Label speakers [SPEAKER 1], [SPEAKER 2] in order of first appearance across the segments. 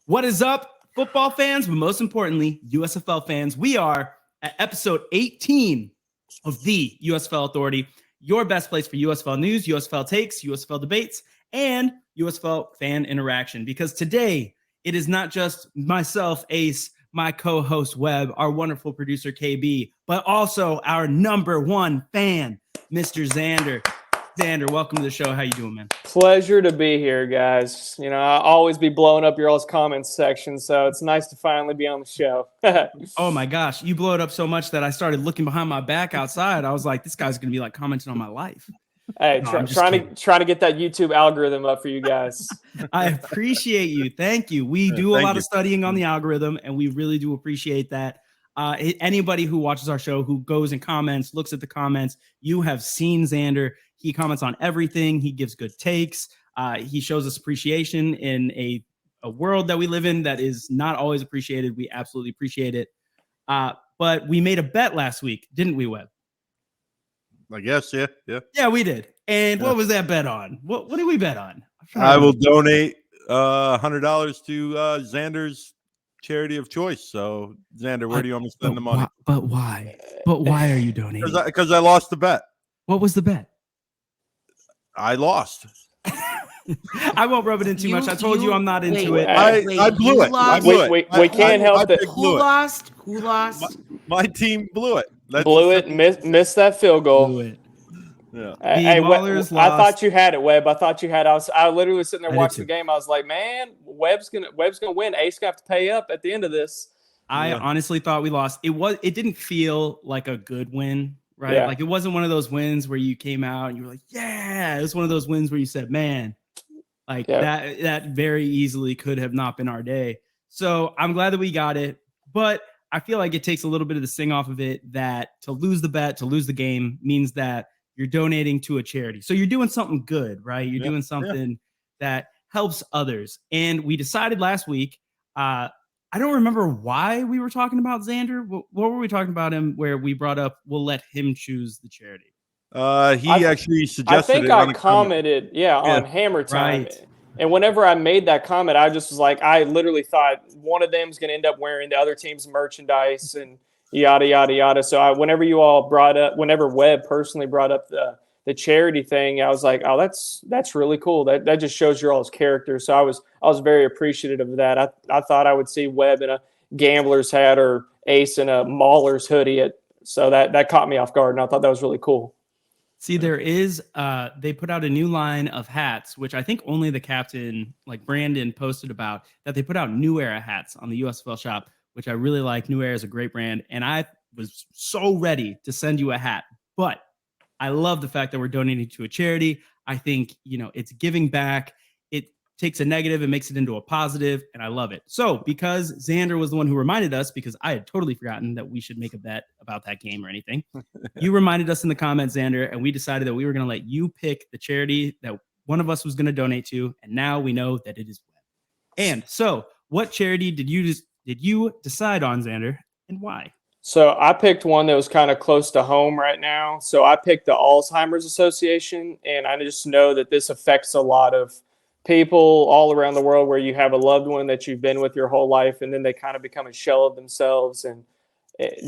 [SPEAKER 1] What is up, football fans, but most importantly, USFL fans? We are at episode 18 of the USFL Authority, your best place for USFL news, USFL takes, USFL debates, and USFL fan interaction. Because today, it is not just myself, Ace, my co-host Webb, our wonderful producer KB, but also our number one fan, Mr. Xander. Xander, welcome to the show. How you doing, man?
[SPEAKER 2] Pleasure to be here, guys. You know, I always be blowing up your all's comments section, so it's nice to finally be on the show.
[SPEAKER 1] Oh my gosh, you blow it up so much that I started looking behind my back outside. I was like, this guy's gonna be like commenting on my life.
[SPEAKER 2] Hey,
[SPEAKER 1] No,
[SPEAKER 2] trying to get that YouTube algorithm up for you guys.
[SPEAKER 1] I appreciate you. Thank you. We do a lot of studying on the algorithm, and we really do appreciate that. Anybody who watches our show, who goes and comments, looks at the comments, you have seen Xander. He comments on everything. He gives good takes. He shows us appreciation in a world that we live in that is not always appreciated. We absolutely appreciate it. But we made a bet last week, didn't we, Webb?
[SPEAKER 3] I guess, yeah.
[SPEAKER 1] Yeah, we did. And what was that bet on? What did we bet on?
[SPEAKER 3] I will donate $100 to Xander's charity of choice. So, Xander, where do you want me to spend the money?
[SPEAKER 1] But why? But why are you donating?
[SPEAKER 3] Because I lost the bet.
[SPEAKER 1] What was the bet?
[SPEAKER 3] I lost.
[SPEAKER 1] I won't rub it in too much. I told you I'm not into it.
[SPEAKER 3] I blew it. I blew it.
[SPEAKER 2] We can't help it.
[SPEAKER 4] Who lost? Who lost?
[SPEAKER 3] My team blew it.
[SPEAKER 2] Blew it. Missed that field goal.
[SPEAKER 1] Blew it.
[SPEAKER 3] Yeah.
[SPEAKER 2] Hey,
[SPEAKER 1] Maulers
[SPEAKER 2] I
[SPEAKER 1] lost.
[SPEAKER 2] thought you had it, Webb. I thought you had. I literally was sitting there
[SPEAKER 1] I did
[SPEAKER 2] watching
[SPEAKER 1] too.
[SPEAKER 2] the game. I was like, man, Webb's gonna win. Ace gonna have to pay up at the end of this.
[SPEAKER 1] I honestly thought we lost. It didn't feel like a good win, right?
[SPEAKER 2] Yeah.
[SPEAKER 1] Like it wasn't one of those wins where you came out and you were like, yeah. It was one of those wins where you said, man, like that very easily could have not been our day. So I'm glad that we got it, but I feel like it takes a little bit of the sting off of it that to lose the bet, to lose the game means that you're donating to a charity. So you're doing something good, right? You're doing something that helps others. And we decided last week, I don't remember why we were talking about Xander. What were we talking about him where we brought up, we'll let him choose the charity?
[SPEAKER 3] He actually suggested
[SPEAKER 2] I think
[SPEAKER 3] it
[SPEAKER 2] I
[SPEAKER 3] on a
[SPEAKER 2] commented, on Hammer Time.
[SPEAKER 1] Right.
[SPEAKER 2] And whenever I made that comment, I just was like, I literally thought one of them is going to end up wearing the other team's merchandise and yada, yada, yada. So whenever Webb personally brought up the charity thing, I was like, oh, that's really cool. That just shows your all's character. So I was very appreciative of that. I thought I would see Webb in a Gambler's hat or Ace in a Maulers hoodie. So that caught me off guard, and I thought that was really cool.
[SPEAKER 1] See, there is, they put out a new line of hats, which I think only the captain, like Brandon, posted about, that they put out New Era hats on the USFL shop, which I really like. New Era is a great brand, and I was so ready to send you a hat, but I love the fact that we're donating to a charity. I think, it's giving back. It takes a negative and makes it into a positive, and I love it. So because Xander was the one who reminded us, because I had totally forgotten that we should make a bet about that game or anything, you reminded us in the comments, Xander, and we decided that we were going to let you pick the charity that one of us was going to donate to, and now we know that it is Webb. And so what charity did you decide on, Xander, and why?
[SPEAKER 2] So I picked one that was kind of close to home right now. So I picked the Alzheimer's Association, and I just know that this affects a lot of people all around the world where you have a loved one that you've been with your whole life, and then they kind of become a shell of themselves and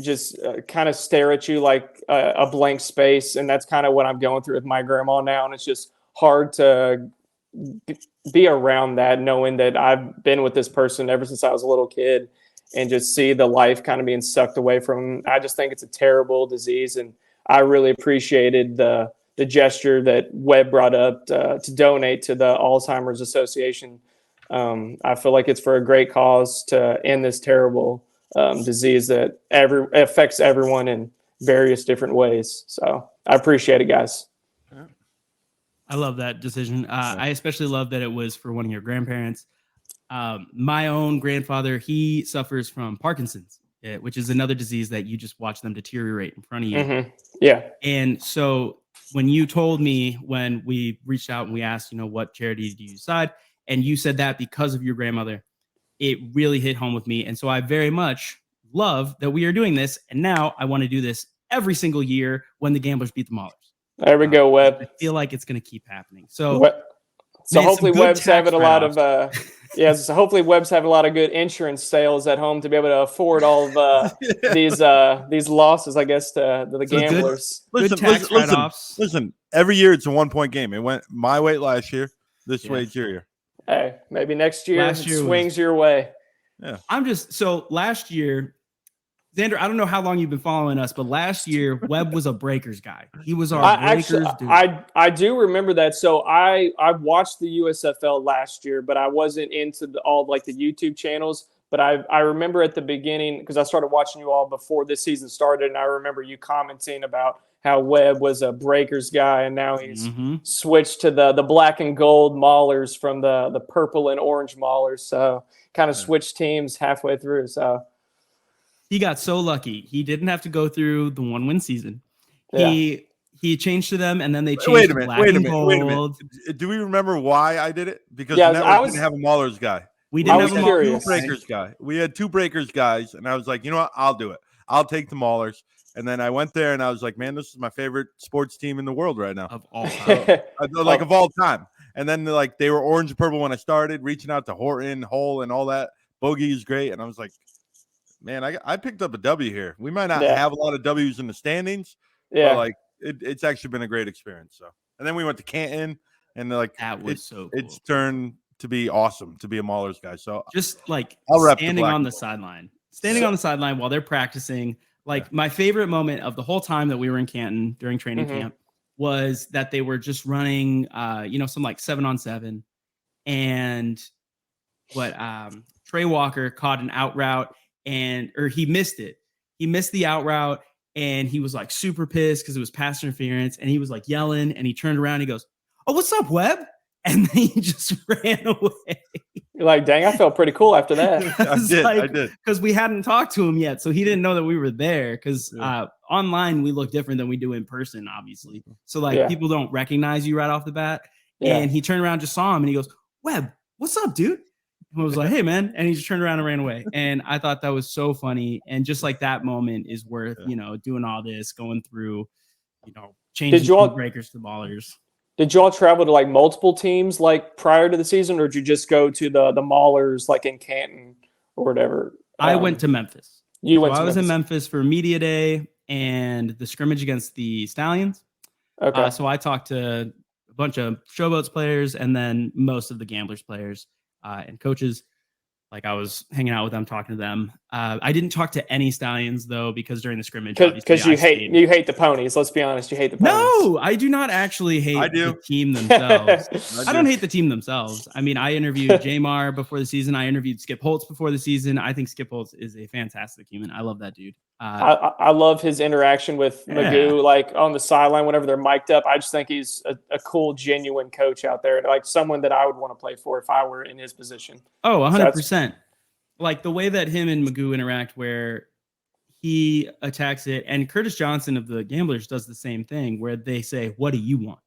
[SPEAKER 2] just kind of stare at you like a blank space. And that's kind of what I'm going through with my grandma now. And it's just hard to be around that, knowing that I've been with this person ever since I was a little kid, and just see the life kind of being sucked away from them. I just think it's a terrible disease. And I really appreciated the gesture that Webb brought up to donate to the Alzheimer's Association. I feel like it's for a great cause to end this terrible disease that affects everyone in various different ways. So I appreciate it, guys.
[SPEAKER 1] I love that decision. I especially love that it was for one of your grandparents. My own grandfather, he suffers from Parkinson's, which is another disease that you just watch them deteriorate in front of you.
[SPEAKER 2] Mm-hmm. Yeah.
[SPEAKER 1] And so when you told me, when we reached out and we asked, what charity do you decide? And you said that because of your grandmother, it really hit home with me. And so I very much love that we are doing this. And now I want to do this every single year when the Gamblers beat the Maulers.
[SPEAKER 2] There we go, Webb.
[SPEAKER 1] I feel like it's going to keep happening. So
[SPEAKER 2] hopefully Webb's having a lot of Yeah, so hopefully Webb's have a lot of good insurance sales at home to be able to afford all of these losses, I guess, to the
[SPEAKER 1] So good-
[SPEAKER 2] gamblers.
[SPEAKER 1] Good tax write-offs.
[SPEAKER 3] Listen, every year it's a 1-point game. It went my way last year. This
[SPEAKER 1] Yeah.
[SPEAKER 3] way it's your year.
[SPEAKER 2] Hey, maybe next year
[SPEAKER 1] Last
[SPEAKER 2] it
[SPEAKER 1] year
[SPEAKER 2] swings your way.
[SPEAKER 1] So last year, Xander, I don't know how long you've been following us, but last year Webb was a Breakers guy. He was our Breakers dude.
[SPEAKER 2] I do remember that. So I watched the USFL last year, but I wasn't into all like the YouTube channels. But I remember at the beginning, because I started watching you all before this season started, and I remember you commenting about how Webb was a Breakers guy, and now he's switched to the black and gold Maulers from the purple and orange Maulers. So kind of switched teams halfway through. So
[SPEAKER 1] he got so lucky. He didn't have to go through the 1-win season.
[SPEAKER 2] Yeah.
[SPEAKER 1] He changed to them, and then they changed
[SPEAKER 3] Wait a
[SPEAKER 1] to
[SPEAKER 3] minute.
[SPEAKER 1] black
[SPEAKER 3] Wait a
[SPEAKER 1] and
[SPEAKER 3] minute. Wait a
[SPEAKER 1] gold.
[SPEAKER 3] minute. Do we remember why I did it? Because
[SPEAKER 2] Yeah,
[SPEAKER 3] the network didn't have a Maulers guy.
[SPEAKER 1] We didn't
[SPEAKER 2] I
[SPEAKER 1] have
[SPEAKER 2] was
[SPEAKER 1] a
[SPEAKER 2] curious.
[SPEAKER 1] Maulers
[SPEAKER 3] Breakers guy. We had 2 Breakers guys, and I was like, you know what? I'll do it. I'll take the Maulers. And then I went there, and I was like, man, this is my favorite sports team in the world right now,
[SPEAKER 1] of all time.
[SPEAKER 3] of all time. And then like they were orange and purple when I started, reaching out to Horton, Hull, and all that. Bogey is great, and I was like, man, I picked up a W here. We might not have a lot of W's in the standings, but like it's actually been a great experience. So, and then we went to Canton, and like
[SPEAKER 1] That was so cool.
[SPEAKER 3] It's turned to be awesome to be a Maulers guy. So
[SPEAKER 1] Just like
[SPEAKER 3] I'll rep
[SPEAKER 1] standing on the sideline, while they're practicing. Like my favorite moment of the whole time that we were in Canton during training camp was that they were just running, some like 7-on-7, and Trey Walker caught an out route or he missed it. He missed the out route, and he was like super pissed because it was pass interference, and he was like yelling, and he turned around and he goes, "Oh, what's up, Webb?" And then he just ran away.
[SPEAKER 2] You're like, dang, I felt pretty cool after that.
[SPEAKER 3] I did.
[SPEAKER 1] Because we hadn't talked to him yet, so he didn't know that we were there. Because online we look different than we do in person, obviously. So people don't recognize you right off the bat. Yeah. And he turned around, just saw him, and he goes, "Webb, what's up, dude?" And I was like, "Hey, man," and he just turned around and ran away. And I thought that was so funny. And just like that moment is worth doing all this, going through, changing from Breakers to Maulers.
[SPEAKER 2] Did you all travel to like multiple teams like prior to the season, or did you just go to the Maulers like in Canton or whatever?
[SPEAKER 1] I went to Memphis.
[SPEAKER 2] I
[SPEAKER 1] was in Memphis for Media Day and the scrimmage against the Stallions.
[SPEAKER 2] Okay.
[SPEAKER 1] So I talked to a bunch of Showboats players and then most of the Gamblers players and coaches. Like I was hanging out with them, talking to them. I didn't talk to any Stallions though, because during the scrimmage,
[SPEAKER 2] because you hate the ponies. Let's be honest, you hate the ponies.
[SPEAKER 1] No, I do not actually hate the team themselves. I don't hate the team themselves. I mean, I interviewed Jamar before the season. I interviewed Skip Holtz before the season. I think Skip Holtz is a fantastic human. I love that dude.
[SPEAKER 2] I love his interaction with Magoo, like on the sideline whenever they're mic'd up. I just think he's a cool, genuine coach out there, like someone that I would want to play for if I were in his position.
[SPEAKER 1] Oh, 100%. Like the way that him and Magoo interact, where he attacks it, and Curtis Johnson of the Gamblers does the same thing, where they say, "What do you want?"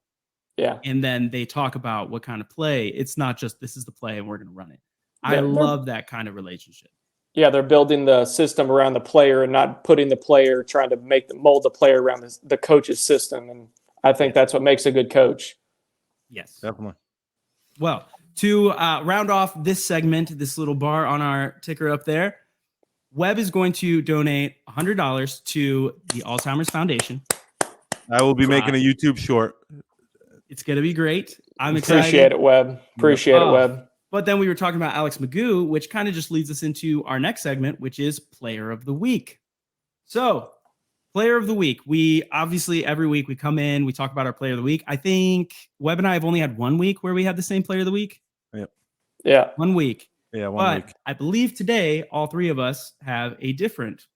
[SPEAKER 2] Yeah,
[SPEAKER 1] and then they talk about what kind of play. It's not just this is the play and we're going to run it. I love that kind of relationship.
[SPEAKER 2] Yeah, they're building the system around the player and not putting the player, trying to mold the player around the coach's system. And I think that's what makes a good coach.
[SPEAKER 1] Yes,
[SPEAKER 3] definitely.
[SPEAKER 1] Well, to round off this segment, this little bar on our ticker up there, Webb is going to donate $100 to the Alzheimer's Foundation.
[SPEAKER 3] I will be making a YouTube short.
[SPEAKER 1] It's going to be great. I'm excited.
[SPEAKER 2] Appreciate it, Webb. Appreciate it, Webb.
[SPEAKER 1] But then we were talking about Alex Magoo, which kind of just leads us into our next segment, which is Player of the Week. So, Player of the Week. We obviously every week we come in, we talk about our Player of the Week. I think Webb and I have only had 1 week where we had the same Player of the Week.
[SPEAKER 3] Yep.
[SPEAKER 2] Yeah.
[SPEAKER 1] 1 week.
[SPEAKER 3] Yeah, 1 week.
[SPEAKER 1] I believe today all three of us have a different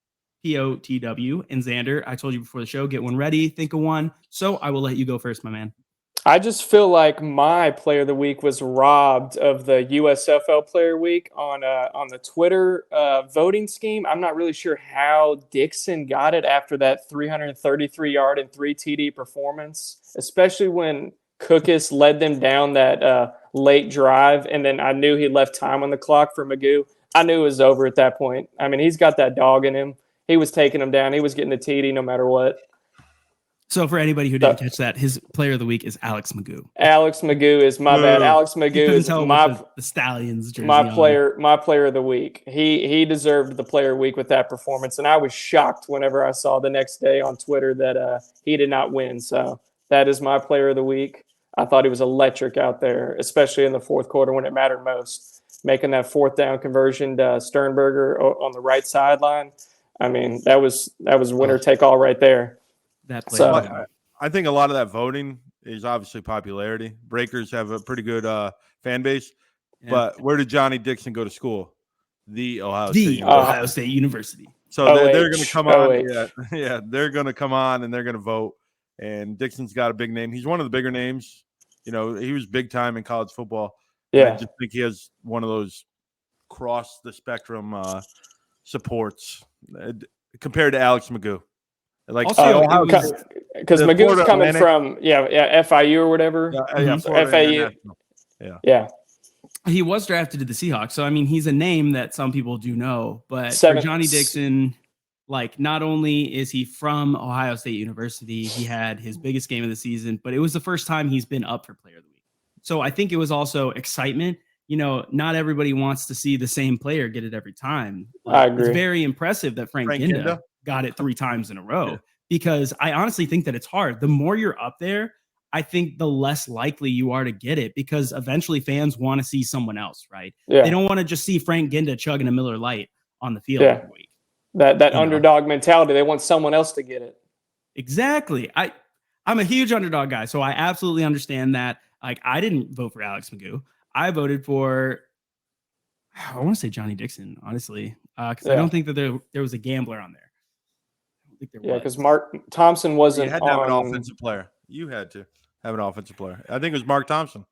[SPEAKER 1] POTW. And Xander, I told you before the show, get one ready, think of one. So I will let you go first, my man.
[SPEAKER 2] I just feel like my Player of the Week was robbed of the USFL Player Week on the Twitter voting scheme. I'm not really sure how Dixon got it after that 333-yard and 3 TD performance, especially when Cookus led them down that late drive, and then I knew he left time on the clock for Magoo. I knew it was over at that point. I mean, he's got that dog in him. He was taking him down. He was getting the TD no matter what.
[SPEAKER 1] So for anybody who didn't catch that, his player of the week is Alex Magoo.
[SPEAKER 2] Alex Magoo is my bad. Alex Magoo is
[SPEAKER 1] the Stallions jersey
[SPEAKER 2] my player of the week. He deserved the player of the week with that performance, and I was shocked whenever I saw the next day on Twitter that he did not win. So that is my player of the week. I thought he was electric out there, especially in the fourth quarter when it mattered most, making that fourth down conversion to Sternberger on the right sideline. I mean, that was winner take all right there.
[SPEAKER 3] I think a lot of that voting is obviously popularity. Breakers have a pretty good fan base, but where did Johnny Dixon go to school? The Ohio
[SPEAKER 1] State University.
[SPEAKER 3] So they're going to come on. Yeah, they're going to come on and they're going to vote. And Dixon's got a big name. He's one of the bigger names. You know, he was big time in college football.
[SPEAKER 2] Yeah,
[SPEAKER 3] I just think he has one of those cross the spectrum supports compared to Alex Magoo. Like,
[SPEAKER 2] because Magoo's coming from FIU or whatever. FAU. Yeah.
[SPEAKER 1] He was drafted to the Seahawks, so I mean, he's a name that some people do know. But for Johnny Dixon, like, not only is he from Ohio State University, he had his biggest game of the season, but it was the first time he's been up for Player of the Week. So I think it was also excitement. You know, not everybody wants to see the same player get it every time.
[SPEAKER 2] I agree.
[SPEAKER 1] It's very impressive that Frank Ginda got it 3 times in a row, because I honestly think that it's hard. The more you're up there, I think the less likely you are to get it, because eventually fans want to see someone else, right? Yeah. They don't want to just see Frank Ginda chugging a Miller Lite on the field every week.
[SPEAKER 2] That underdog mentality. They want someone else to get it.
[SPEAKER 1] Exactly. I'm a huge underdog guy, so I absolutely understand that. Like, I didn't vote for Alex Magoo. I voted for, I want to say Johnny Dixon, honestly, because I don't think that there was a gambler on there. I don't think there was.
[SPEAKER 2] Because Mark Thompson wasn't.
[SPEAKER 3] You had to have an offensive player. You had to have an offensive player. I think it was Mark Thompson.
[SPEAKER 2] I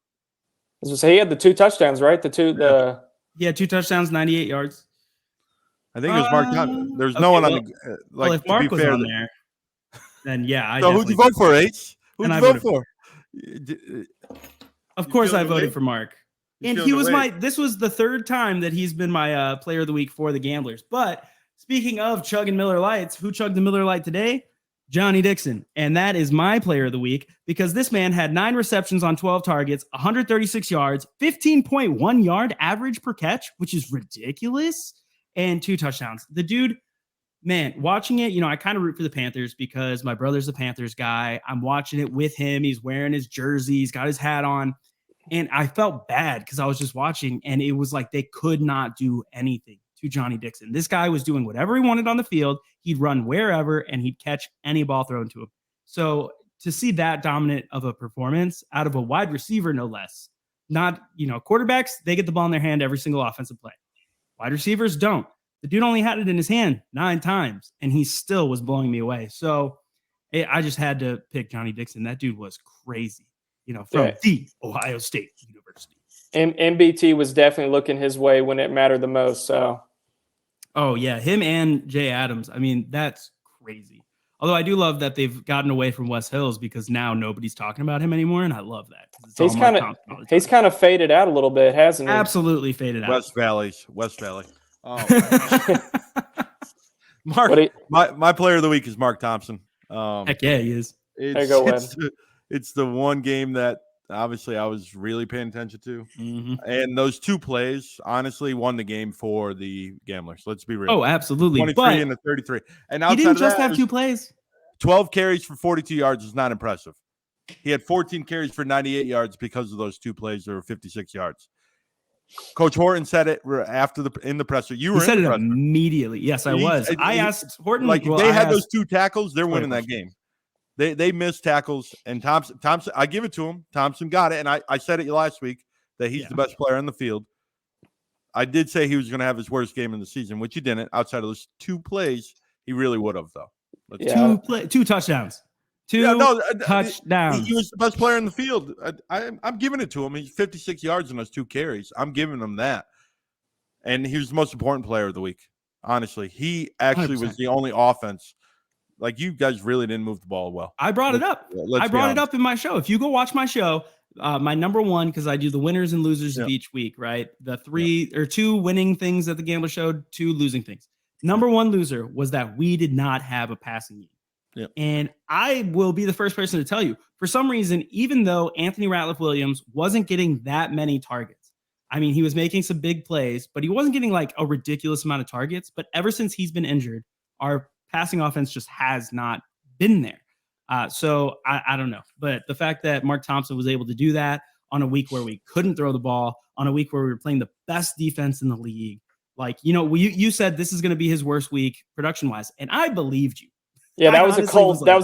[SPEAKER 2] was gonna say he had the 2 touchdowns, right? 2
[SPEAKER 1] touchdowns, 98 yards.
[SPEAKER 3] I think it was Mark Thompson. There's no one on the
[SPEAKER 1] well, if Mark was on there, then yeah.
[SPEAKER 3] So who'd you vote for, H? Who'd you vote for?
[SPEAKER 1] Of course, I voted for Mark. And he was this was the 3rd time that he's been my player of the week for the Gamblers. But speaking of chugging Miller Lights, who chugged the Miller Lite today? Johnny Dixon. And that is my player of the week, because this man had 9 receptions on 12 targets, 136 yards, 15.1 yard average per catch, which is ridiculous, and 2 touchdowns. The dude, man, watching it, you know, I kind of root for the Panthers because my brother's a Panthers guy. I'm watching it with him. He's wearing his jersey. He's got his hat on. And I felt bad because I was just watching, and it was like they could not do anything to Johnny Dixon. This guy was doing whatever he wanted on the field. He'd run wherever, and he'd catch any ball thrown to him. So to see that dominant of a performance out of a wide receiver, no less, not, you know, quarterbacks, they get the ball in their hand every single offensive play. Wide receivers don't. The dude only had it in his hand 9 times, and he still was blowing me away. So I just had to pick Johnny Dixon. That dude was crazy, you know, from the Ohio State University.
[SPEAKER 2] MBT was definitely looking his way when it mattered the most. So,
[SPEAKER 1] oh yeah, him and Jay Adams. I mean, that's crazy. Although I do love that they've gotten away from West Hills, because now nobody's talking about him anymore, and I love that.
[SPEAKER 2] He's kind of faded out a little bit, hasn't he?
[SPEAKER 1] Absolutely faded out.
[SPEAKER 3] West Valley. Oh, Mark. My player of the week is Mark Thompson.
[SPEAKER 1] Heck yeah, he is.
[SPEAKER 3] It's the one game that obviously I was really paying attention to.
[SPEAKER 1] Mm-hmm.
[SPEAKER 3] And those 2 plays honestly won the game for the Gamblers. Let's be real.
[SPEAKER 1] Oh, absolutely.
[SPEAKER 3] 23 and the 33. And
[SPEAKER 1] he didn't just have 2 plays.
[SPEAKER 3] 12 carries for 42 yards is not impressive. He had 14 carries for 98 yards because of those 2 plays that were 56 yards. Coach Horton said it in the presser. You said it
[SPEAKER 1] immediately. Yes, I was. I asked Horton.
[SPEAKER 3] Like, they had those 2 tackles, they're winning that game. They missed tackles, and Thompson, I give it to him. Thompson got it, and I said it last week that he's the best player on the field. I did say he was going to have his worst game in the season, which he didn't. Outside of those 2 plays, he really would have, though.
[SPEAKER 1] 2 touchdowns. 2 touchdowns.
[SPEAKER 3] He was the best player in the field. I'm giving it to him. He's 56 yards in those 2 carries. I'm giving him that. And he was the most important player of the week. Honestly, he actually 100%. Was the only offense. Like, you guys really didn't move the ball well.
[SPEAKER 1] I brought it up. I brought it up in my show. If you go watch my show, my number 1, because I do the winners and losers of each week, right? The 3 or 2 winning things that the Gambler showed, 2 losing things. Number 1 loser was that we did not have a passing game.
[SPEAKER 3] Yep.
[SPEAKER 1] And I will be the first person to tell you, for some reason, even though Anthony Ratliff-Williams wasn't getting that many targets, I mean, he was making some big plays, but he wasn't getting like a ridiculous amount of targets. But ever since he's been injured, our passing offense just has not been there. So I don't know. But the fact that Mark Thompson was able to do that on a week where we couldn't throw the ball, on a week where we were playing the best defense in the league, like, you said this is going to be his worst week production-wise, and I believed you.
[SPEAKER 2] Yeah, that was a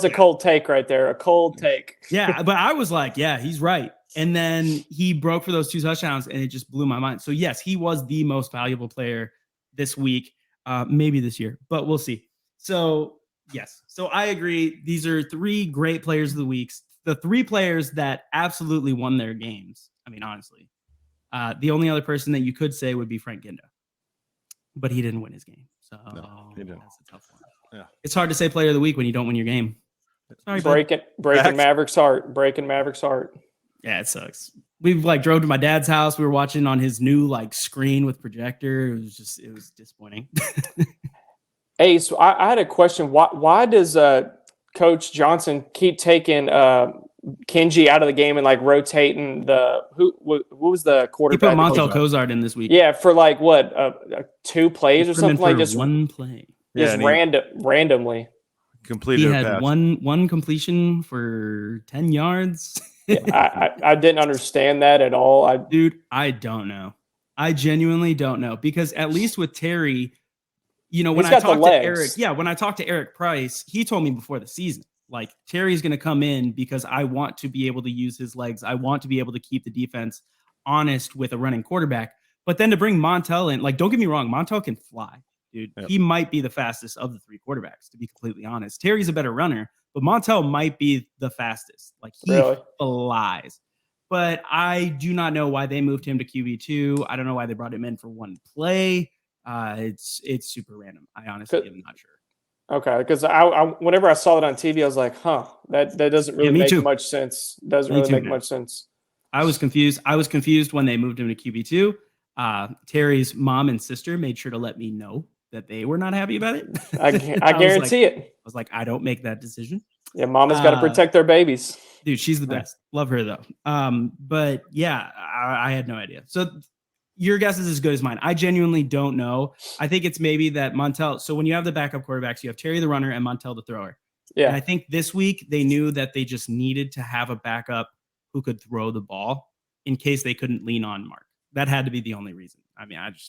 [SPEAKER 1] a
[SPEAKER 2] cold take right there. A cold take.
[SPEAKER 1] Yeah, but I was like, yeah, he's right. And then he broke for those 2 touchdowns, and it just blew my mind. So, yes, he was the most valuable player this week, maybe this year, but we'll see. So, yes. So, I agree. These are 3 great players of the week. The 3 players that absolutely won their games. I mean, honestly. The only other person that you could say would be Frank Ginda, but he didn't win his game. So,
[SPEAKER 3] no, he didn't.
[SPEAKER 1] That's a tough one.
[SPEAKER 3] Yeah.
[SPEAKER 1] It's hard to say player of the week when you don't win your game. Sorry,
[SPEAKER 2] breaking Maverick's heart. Breaking Maverick's heart.
[SPEAKER 1] Yeah, it sucks. We drove to my dad's house. We were watching on his new screen with projector. It was disappointing.
[SPEAKER 2] Hey, so I had a question. Why does Coach Johnson keep taking Kenji out of the game and rotating who was the quarterback?
[SPEAKER 1] He put Montel Cozart in this week.
[SPEAKER 2] Yeah, for 2 plays or something, just
[SPEAKER 1] one play.
[SPEAKER 2] Just randomly.
[SPEAKER 3] Completed.
[SPEAKER 1] He had one completion for 10 yards.
[SPEAKER 2] I didn't understand that at all.
[SPEAKER 1] I don't know. I genuinely don't know, because at least with Terry, when I talked to Eric Price, he told me before the season, Terry's going to come in because I want to be able to use his legs. I want to be able to keep the defense honest with a running quarterback. But then to bring Montel in, don't get me wrong, Montel can fly, dude. Yep. He might be the fastest of the 3 quarterbacks, to be completely honest. Terry's a better runner, but Montel might be the fastest. He flies. But I do not know why they moved him to QB2. I don't know why they brought him in for 1 play. It's super random. I honestly am not sure.
[SPEAKER 2] Okay, because I whenever I saw it on TV, I was like, that doesn't really make much sense. Doesn't really make much sense.
[SPEAKER 1] I was confused. I was confused when they moved him to QB2. Terry's mom and sister made sure to let me know that they were not happy about it.
[SPEAKER 2] I guarantee it.
[SPEAKER 1] I was like, I don't make that decision.
[SPEAKER 2] Yeah, mama's got to protect their babies.
[SPEAKER 1] Dude, she's the best. Love her, though. But yeah, I had no idea. So your guess is as good as mine. I genuinely don't know. I think it's maybe that Montel. So when you have the backup quarterbacks, you have Terry the runner and Montel the thrower.
[SPEAKER 2] Yeah.
[SPEAKER 1] And I think this week they knew that they just needed to have a backup who could throw the ball in case they couldn't lean on Mark. That had to be the only reason. I mean, I don't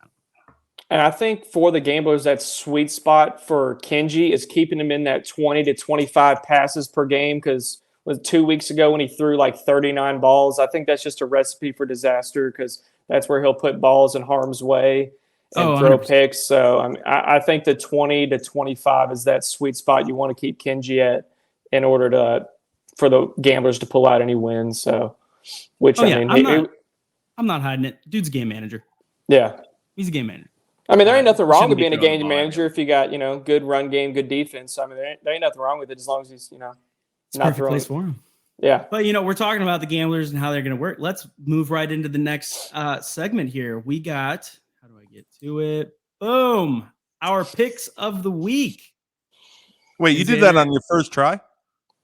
[SPEAKER 1] know.
[SPEAKER 2] And I think for the Gamblers, that sweet spot for Kenji is keeping him in that 20 to 25 passes per game, because 2 weeks ago when he threw 39 balls, I think that's just a recipe for disaster, because that's where he'll put balls in harm's way and throw
[SPEAKER 1] 100%.
[SPEAKER 2] picks. So I think the 20 to 25 is that sweet spot you want to keep Kenji at in order for the Gamblers to pull out any wins. So,
[SPEAKER 1] I'm not hiding it. Dude's a game manager.
[SPEAKER 2] Yeah.
[SPEAKER 1] He's a game manager.
[SPEAKER 2] There ain't nothing wrong with being a game manager if you got, good run game, good defense. There ain't nothing wrong with it as long as he's,
[SPEAKER 1] it's
[SPEAKER 2] not
[SPEAKER 1] perfect place for him.
[SPEAKER 2] Yeah.
[SPEAKER 1] But, we're talking about the Gamblers and how they're going to work. Let's move right into the next segment here. We got, how do I get to it? Boom. Our picks of the week.
[SPEAKER 3] Wait, you did that on your first try?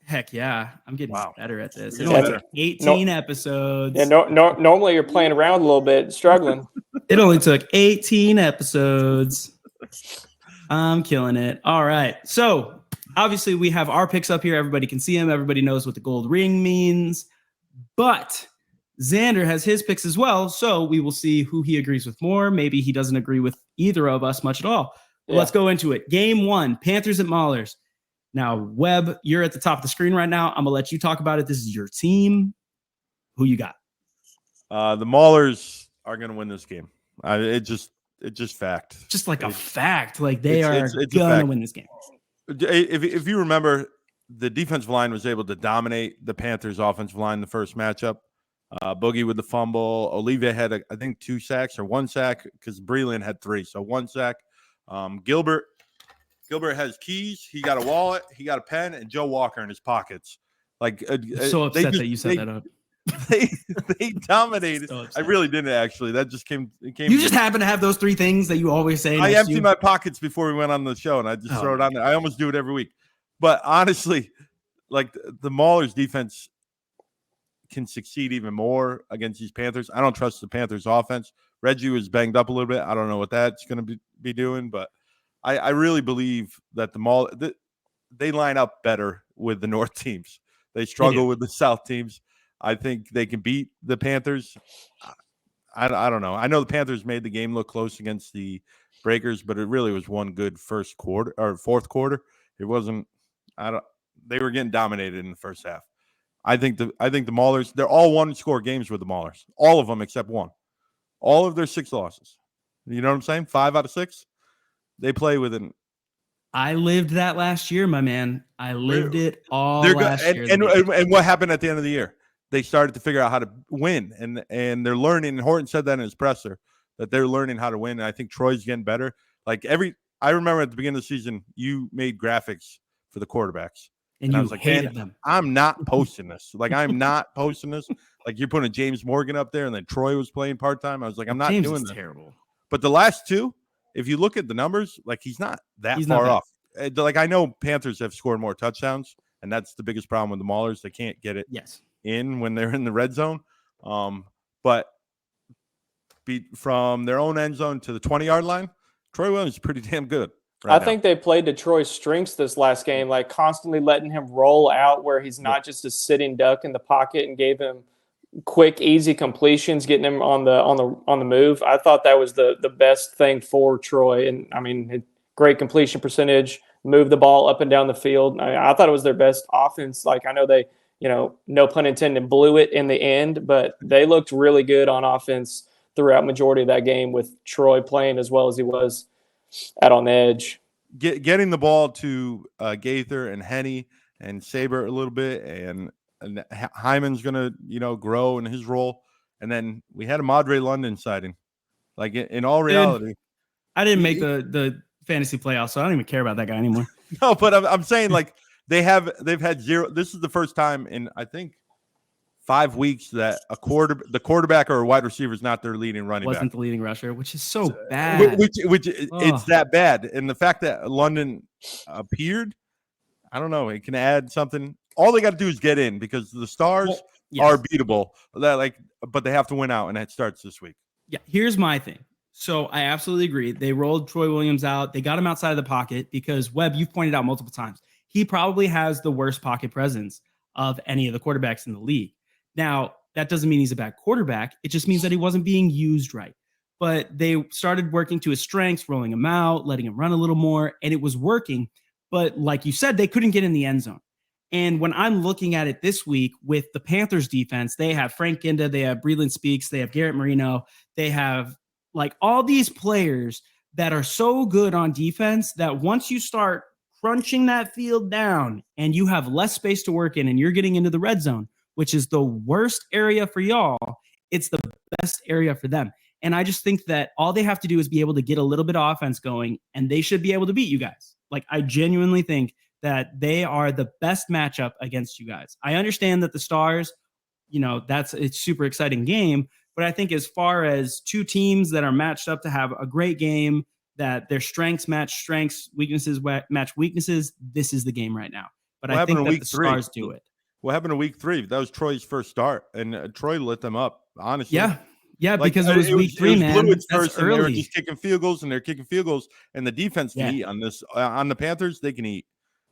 [SPEAKER 1] Heck yeah. I'm getting better at this. It
[SPEAKER 3] only
[SPEAKER 1] took 18 episodes.
[SPEAKER 2] Yeah, normally you're playing around a little bit, struggling.
[SPEAKER 1] It only took 18 episodes. I'm killing it. All right. So obviously we have our picks up here. Everybody can see them. Everybody knows what the gold ring means. But Xander has his picks as well. So we will see who he agrees with more. Maybe he doesn't agree with either of us much at all. Yeah. Let's go into it. Game 1, Panthers at Maulers. Now, Webb, you're at the top of the screen right now. I'm going to let you talk about it. This is your team. Who you got?
[SPEAKER 3] The Maulers are going to win this game. It's just fact.
[SPEAKER 1] Just a fact. They are going to win this game.
[SPEAKER 3] If you remember, the defensive line was able to dominate the Panthers' offensive line the first matchup. Boogie with the fumble. Olive had, I think, 2 sacks or 1 sack because Breland had 3. So 1 sack. Gilbert has keys. He got a wallet. He got a pen, and Joe Walker in his pockets.
[SPEAKER 1] So upset that you set that up.
[SPEAKER 3] They dominated. So I really didn't actually. That just came.
[SPEAKER 1] You just happen to have those 3 things that you always say.
[SPEAKER 3] I empty my pockets before we went on the show, and I just throw it on there. I almost do it every week. But honestly, like the Maulers defense can succeed even more against these Panthers. I don't trust the Panthers offense. Reggie was banged up a little bit. I don't know what that's going to be doing, but I really believe that they line up better with the North teams. They struggle with the South teams. I think they can beat the Panthers. I don't know. I know the Panthers made the game look close against the Breakers, but it really was one good first quarter or fourth quarter. It wasn't. They were getting dominated in the first half. I think the Maulers. They're all one-score games with the Maulers. All of them except one. All of their 6 losses. You know what I'm saying? 5 out of 6. They play with an.
[SPEAKER 1] I lived that last year, my man. I lived it all last year.
[SPEAKER 3] And what happened at the end of the year? They started to figure out how to win, and they're learning. And Horton said that in his presser that they're learning how to win. And I think Troy's getting better. I remember at the beginning of the season, you made graphics for the quarterbacks,
[SPEAKER 1] and
[SPEAKER 3] I
[SPEAKER 1] you
[SPEAKER 3] was like,
[SPEAKER 1] hated them.
[SPEAKER 3] I'm not posting this. Like, I'm not posting this. Like, you're putting James Morgan up there, and then Troy was playing part time. I was like, I'm not doing this.
[SPEAKER 1] Terrible.
[SPEAKER 3] But the last 2, if you look at the numbers, like he's not that far off. Like, I know Panthers have scored more touchdowns, and that's the biggest problem with the Maulers. They can't get it in when they're in the red zone. But from their own end zone to the 20-yard line, Troy Williams is pretty damn good.
[SPEAKER 2] I think they played to Troy's strengths this last game, like constantly letting him roll out where he's not just a sitting duck in the pocket, and gave him quick, easy completions, getting him on the move. I thought that was the best thing for Troy. And I mean, great completion percentage, move the ball up and down the field. I thought it was their best offense. Like, I know they, no pun intended, blew it in the end, but they looked really good on offense throughout majority of that game with Troy playing as well as he was out on the edge.
[SPEAKER 3] Getting the ball to Gaither and Henny and Saber a little bit, and Hyman's going to, grow in his role. And then we had a Madre London sighting. Like, in all reality.
[SPEAKER 1] I didn't make the fantasy playoffs, so I don't even care about that guy anymore.
[SPEAKER 3] No, but I'm saying, like, they've had 0. This is the first time in, I think, 5 weeks that the quarterback or a wide receiver is not their leading running back.
[SPEAKER 1] Wasn't the leading rusher, which is so bad.
[SPEAKER 3] Which it's that bad. And the fact that London appeared, I don't know, it can add something. All they got to do is get in, because the Stars are beatable. But they have to win out, and it starts this week.
[SPEAKER 1] Yeah, here's my thing. So I absolutely agree. They rolled Troy Williams out. They got him outside of the pocket because, Webb, you've pointed out multiple times, he probably has the worst pocket presence of any of the quarterbacks in the league. Now, that doesn't mean he's a bad quarterback. It just means that he wasn't being used right. But they started working to his strengths, rolling him out, letting him run a little more, and it was working. But like you said, they couldn't get in the end zone. And when I'm looking at it this week with the Panthers defense, they have Frank Ginda, they have Breland Speaks, they have Garrett Marino, they have like all these players that are so good on defense that once you start crunching that field down and you have less space to work in and you're getting into the red zone, which is the worst area for y'all, it's the best area for them. And I just think that all they have to do is be able to get a little bit of offense going, and they should be able to beat you guys. Like, I genuinely think that they are the best matchup against you guys. I understand that the Stars, it's super exciting game, but I think as far as two teams that are matched up to have a great game, that their strengths match strengths, weaknesses match weaknesses, this is the game right now. But I think that the Stars do it.
[SPEAKER 3] What happened in week 3? That was Troy's first start, and Troy lit them up, honestly.
[SPEAKER 1] Yeah, because it was week 3, man.
[SPEAKER 3] That's first, early. And they were just kicking field goals, and and the defense can eat on this. On the Panthers, they can eat.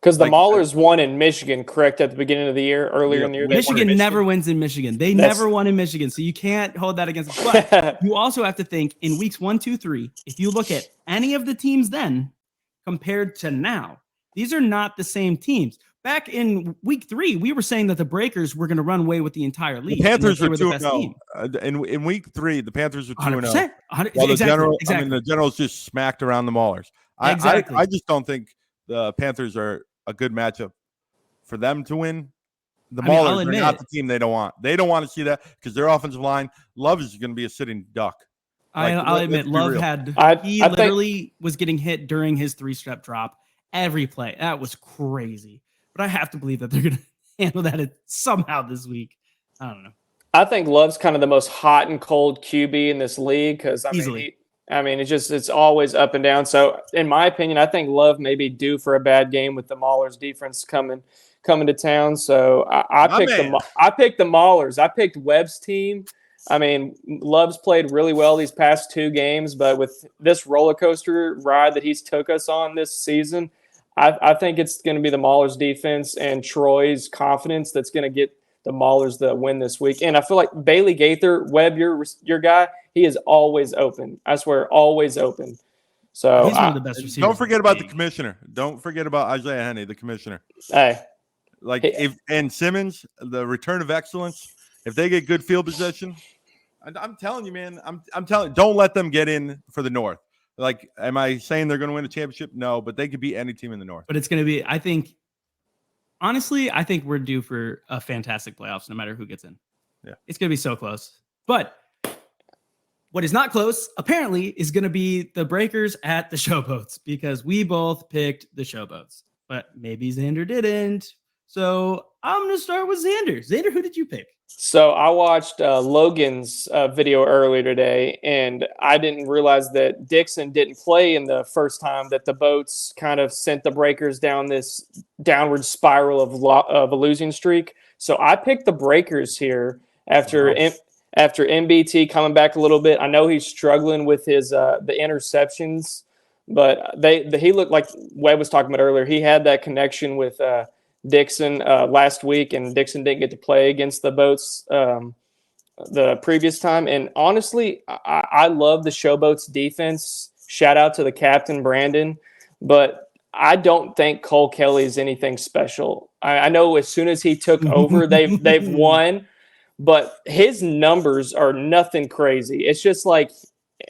[SPEAKER 2] Because the Maulers won in Michigan, correct, at the beginning of the year, earlier in the year?
[SPEAKER 1] Michigan never wins in Michigan. They never won in Michigan, so you can't hold that against them. But you also have to think in weeks 1, 2, 3, if you look at any of the teams then compared to now, these are not the same teams. Back in week 3, we were saying that the Breakers were going to run away with the entire league.
[SPEAKER 3] The Panthers were 2-0. In week 3, the Panthers were 2-0.
[SPEAKER 1] 100%. Exactly.
[SPEAKER 3] The Generals just smacked around the Maulers. I just don't think the Panthers are a good matchup for them to win. The Maulers are not the team they don't want. They don't want to see that because their offensive line, Love is going to be a sitting duck.
[SPEAKER 1] I'll admit, Love literally was getting hit during his 3-step drop every play. That was crazy. But I have to believe that they're going to handle that somehow this week. I don't know.
[SPEAKER 2] I think Love's kind of the most hot and cold QB in this league because, I mean, it's always up and down. So, in my opinion, I think Love may be due for a bad game with the Maulers defense coming to town. So, I picked the Maulers. I picked Webb's team. I mean, Love's played really well these past 2 games, but with this roller coaster ride that he's took us on this season, I think it's going to be the Maulers defense and Troy's confidence that's going to get the Maulers the win this week. And I feel like Bailey Gaither, Webb, your guy, he is always open. I swear, always open. So
[SPEAKER 1] he's one of the best receivers.
[SPEAKER 3] Don't forget about the commissioner. Don't forget about Isaiah Henney, the commissioner.
[SPEAKER 2] Hey,
[SPEAKER 3] and Simmons, the return of excellence. If they get good field possession, I'm telling you, man. I'm telling you, don't let them get in for the North. Like, am I saying they're going to win a championship? No, but they could beat any team in the North.
[SPEAKER 1] But it's going to be, I think, honestly, I think we're due for a fantastic playoffs no matter who gets in.
[SPEAKER 3] Yeah.
[SPEAKER 1] It's going to be so close. But what is not close, apparently, is going to be the Breakers at the Showboats because we both picked the Showboats. But maybe Xander didn't. So I'm going to start with Xander. Xander, who did you pick?
[SPEAKER 2] So I watched Logan's video earlier today, and I didn't realize that Dixon didn't play in the first time that the Boats kind of sent the Breakers down this downward spiral of a losing streak. So I picked the Breakers here after MBT coming back a little bit. I know he's struggling with his the interceptions, but he looked like Webb was talking about earlier. He had that connection with Dixon last week, and Dixon didn't get to play against the Boats the previous time. And honestly, I love the Showboats defense. Shout out to the captain, Brandon. But I don't think Cole Kelly is anything special. I know as soon as he took over, they've won, but his numbers are nothing crazy. It's just like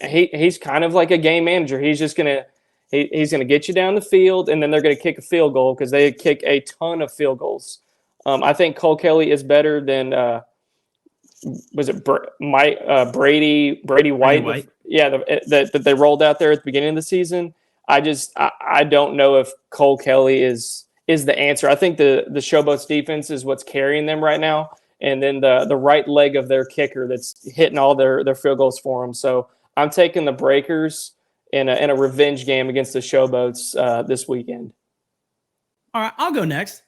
[SPEAKER 2] he's kind of like a game manager. He's just gonna he's gonna get you down the field, and then they're gonna kick a field goal because they kick a ton of field goals. I think Cole Kelly is better than was it Brady White? That they rolled out there at the beginning of the season. I don't know if Cole Kelly is the answer. I think the Showboats defense is what's carrying them right now, and then the right leg of their kicker that's hitting all their field goals for them. So I'm taking the Breakers in a revenge game against the Showboats this weekend.
[SPEAKER 1] All right, I'll go next.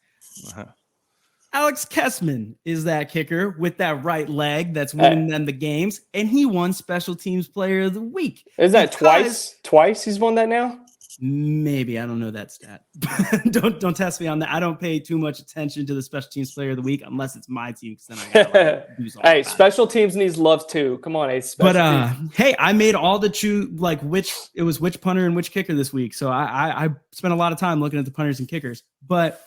[SPEAKER 1] Alex Kessman is that kicker with that right leg that's winning them the games, and he won Special Teams Player of the Week.
[SPEAKER 2] Is that twice? Twice he's won that now?
[SPEAKER 1] Maybe. I don't know that stat. don't test me on that. I don't pay too much attention to the Special Teams Player of the Week unless it's my team. Then I gotta,
[SPEAKER 2] hey, special teams needs love too. Come on,
[SPEAKER 1] hey, I made all the which punter and which kicker this week. So I spent a lot of time looking at the punters and kickers. But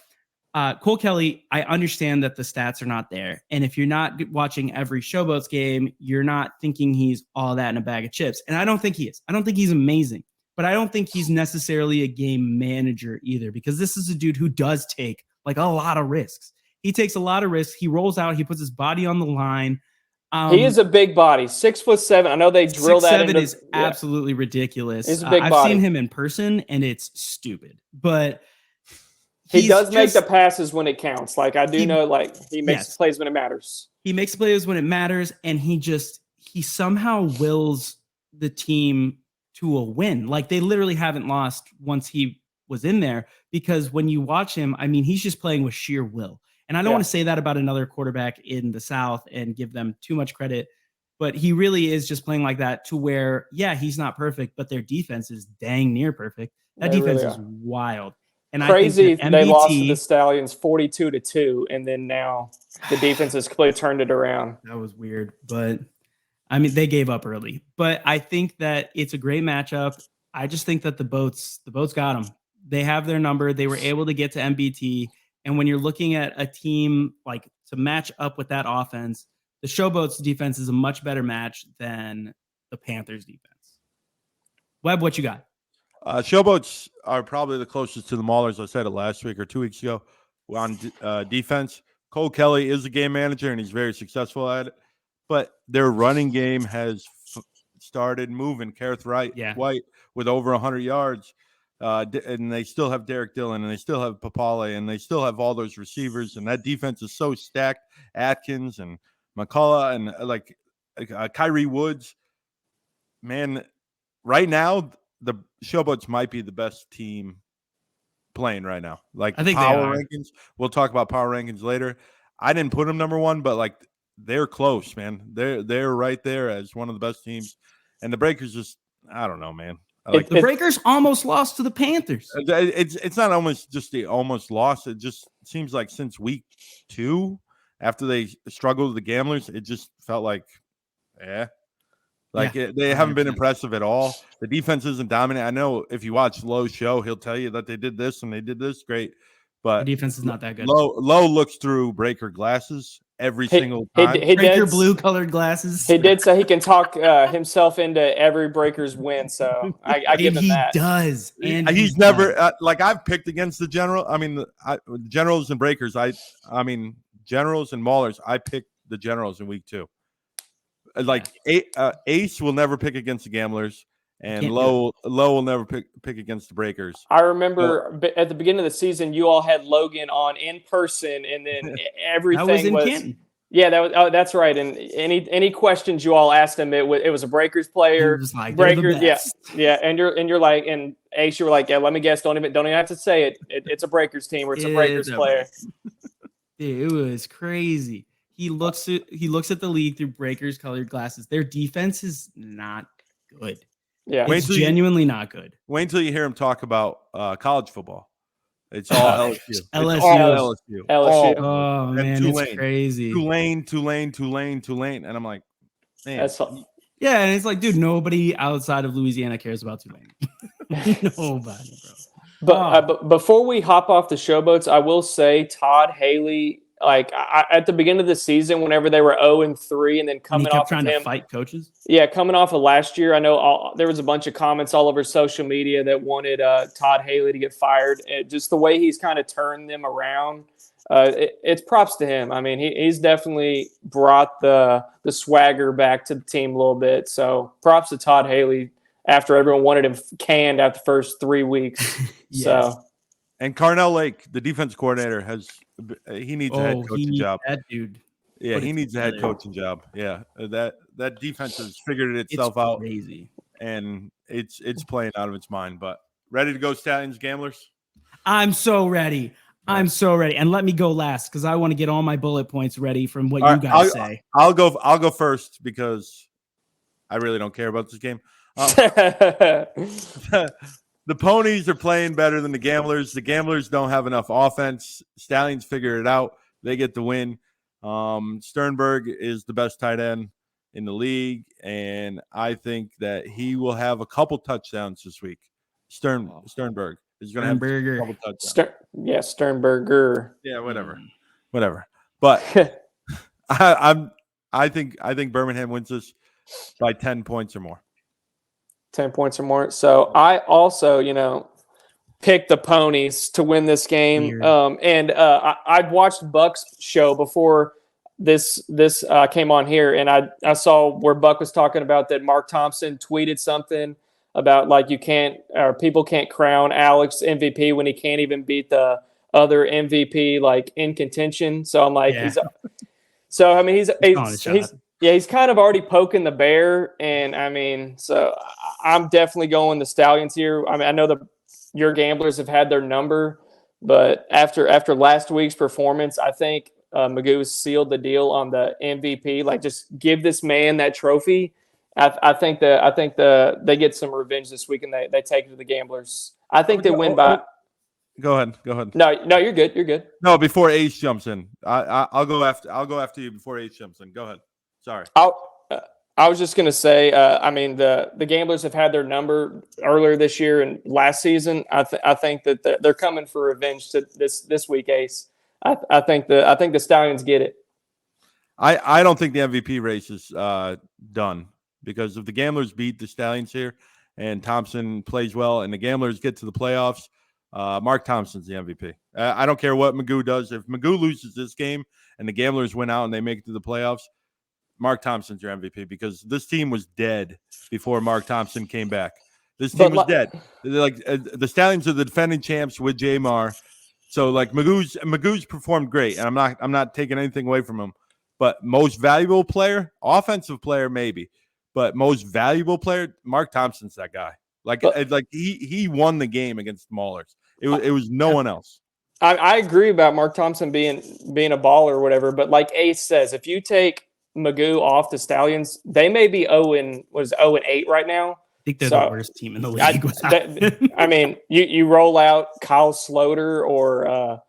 [SPEAKER 1] Cole Kelly, I understand that the stats are not there. And if you're not watching every Showboats game, you're not thinking he's all that in a bag of chips. And I don't think he is. I don't think he's amazing. But I don't think he's necessarily a game manager either, because this is a dude who does take like a lot of risks. He takes a lot of risks. He rolls out. He puts his body on the line.
[SPEAKER 2] He is a big body, 6'7". I know they drill that.
[SPEAKER 1] 6'7" is absolutely ridiculous.
[SPEAKER 2] He's a big body.
[SPEAKER 1] I've seen him in person, and it's stupid. But
[SPEAKER 2] he does make the passes when it counts. Like I do know, like he makes plays when it matters.
[SPEAKER 1] He makes plays when it matters, and he somehow wills the team to a win. Like they literally haven't lost once he was in there, because when you watch him, I mean, he's just playing with sheer will. And I don't want to say that about another quarterback in the South and give them too much credit, but he really is just playing like that to where, he's not perfect, but their defense is dang near perfect. That defense is wild. And
[SPEAKER 2] crazy.
[SPEAKER 1] I think
[SPEAKER 2] they lost to the Stallions 42-2, and then now the defense has completely turned it around.
[SPEAKER 1] That was weird, but I mean, they gave up early, but I think that it's a great matchup. I just think that the boats got them. They have their number. They were able to get to MBT. And when you're looking at a team like to match up with that offense, the Showboats defense is a much better match than the Panthers defense. Webb, what you got?
[SPEAKER 3] Showboats are probably the closest to the Maulers. I said it last week or 2 weeks ago on defense. Cole Kelly is a game manager, and he's very successful at it. But their running game has started moving. Kareth White with over 100 yards. And they still have Derek Dillon, and they still have Papale, and they still have all those receivers. And that defense is so stacked. Atkins and McCullough and Kyrie Woods. Man, right now, the Showboats might be the best team playing right now. Like
[SPEAKER 1] I think
[SPEAKER 3] power
[SPEAKER 1] they are.
[SPEAKER 3] rankings. We'll talk about power rankings later. I didn't put them number one, but like they're close, man. They're right there as one of the best teams. And the Breakers just, I don't know, man. Like
[SPEAKER 1] The Breakers almost lost to the Panthers.
[SPEAKER 3] it's not almost just the almost loss. It just seems like since week 2, after they struggled with the Gamblers, it just felt like, they haven't been
[SPEAKER 1] 100%.
[SPEAKER 3] impressive at all. The defense isn't dominant. I know if you watch Lowe's show, he'll tell you that they did this and they did this great, but
[SPEAKER 1] The defense is not that good.
[SPEAKER 3] Lowe looks through Breaker glasses every single time.
[SPEAKER 1] Breaker blue colored glasses.
[SPEAKER 2] He did say he can talk himself into every Breakers win, so I give him that.
[SPEAKER 1] He does. And
[SPEAKER 3] he's never like I've picked against the General. I mean, the Generals and Breakers. I mean, Generals and Maulers. I picked the Generals in week 2. Like Ace will never pick against the Gamblers, and Lowe will never pick against the Breakers.
[SPEAKER 2] I remember at the beginning of the season, you all had Logan on in person, and then everything
[SPEAKER 1] that was in Canton.
[SPEAKER 2] Yeah, that's right. And any questions you all asked him, it was a Breakers player.
[SPEAKER 1] He was like,
[SPEAKER 2] Breakers, yeah. And you're like, and Ace, you were like, yeah. Let me guess. Don't even have to say it. It's a Breakers team or it's a Breakers player.
[SPEAKER 1] Dude, it was crazy. He looks at the league through Breakers colored glasses. Their defense is not good.
[SPEAKER 2] Yeah,
[SPEAKER 1] it's genuinely not good.
[SPEAKER 3] Wait until you hear him talk about college football. It's all LSU.
[SPEAKER 1] LSU.
[SPEAKER 3] It's all LSU.
[SPEAKER 1] Oh man,
[SPEAKER 3] Tulane.
[SPEAKER 1] it's crazy.
[SPEAKER 3] Tulane, and I'm like, man.
[SPEAKER 1] Yeah, and it's like, dude, nobody outside of Louisiana cares about Tulane. Nobody, bro.
[SPEAKER 2] But before we hop off the Showboats, I will say Todd Haley. Like at the beginning of the season, whenever they were 0-3, and then coming off
[SPEAKER 1] trying
[SPEAKER 2] of
[SPEAKER 1] to fight coaches.
[SPEAKER 2] Yeah, coming off of last year, I know there was a bunch of comments all over social media that wanted Todd Haley to get fired. Just the way he's kind of turned them around, it's props to him. I mean, he's definitely brought the swagger back to the team a little bit. So props to Todd Haley after everyone wanted him canned after the first 3 weeks.
[SPEAKER 1] Yes.
[SPEAKER 2] So.
[SPEAKER 3] And Carnell Lake, the defense coordinator, he needs a head coaching job.
[SPEAKER 1] That dude.
[SPEAKER 3] Yeah, he needs a head coaching job. Yeah, that defense has figured itself out,
[SPEAKER 1] crazy,
[SPEAKER 3] and it's playing out of its mind. But ready to go, Stallions, Gamblers?
[SPEAKER 1] I'm so ready. I'm so ready, and let me go last because I want to get all my bullet points ready from what you guys say.
[SPEAKER 3] I'll go first because I really don't care about this game. The Ponies are playing better than the Gamblers. The Gamblers don't have enough offense. Stallions figure it out. They get the win. Sternberg is the best tight end in the league, and I think that he will have a couple touchdowns this week. Sternberg is going to have a couple touchdowns.
[SPEAKER 2] Sternberger.
[SPEAKER 3] Yeah, whatever. But I think Birmingham wins this by 10 points or more.
[SPEAKER 2] 10 points or more. So I also, picked the Ponies to win this game. I'd watched Buck's show before this came on here, and I saw where Buck was talking about that Mark Thompson tweeted something about like people can't crown Alex MVP when he can't even beat the other MVP like in contention. So I'm like, he's kind of already poking the bear, and I mean, so I'm definitely going the Stallions here. I mean, I know your Gamblers have had their number, but after last week's performance, I think Magoo sealed the deal on the MVP. Like, just give this man that trophy. I think they get some revenge this week, and they take it to the Gamblers. I think they win by.
[SPEAKER 3] Go ahead.
[SPEAKER 2] No, you're good. You're good.
[SPEAKER 3] No, before Ace jumps in, I'll go after you before Ace jumps in. Go ahead. Sorry.
[SPEAKER 2] I was just going to say, I mean, the Gamblers have had their number earlier this year and last season. I think that they're coming for revenge to this week, Ace. I think the Stallions get it.
[SPEAKER 3] I don't think the MVP race is done, because if the Gamblers beat the Stallions here and Thompson plays well and the Gamblers get to the playoffs, Mark Thompson's the MVP. I don't care what Magoo does. If Magoo loses this game and the Gamblers win out and they make it to the playoffs, Mark Thompson's your MVP, because this team was dead before Mark Thompson came back. This team was dead. Like the Stallions are the defending champs with Jamar. So like Magoo's performed great, and I'm not taking anything away from him. But most valuable player, offensive player, maybe. but most valuable player, Mark Thompson's that guy. Like he won the game against Maulers. It was no one else.
[SPEAKER 2] I agree about Mark Thompson being a baller or whatever, but like Ace says, if you take Magoo off the Stallions, they may be 0-8 right now.
[SPEAKER 1] I think they're the worst team in the league.
[SPEAKER 2] I mean, you roll out Kyle Sloter or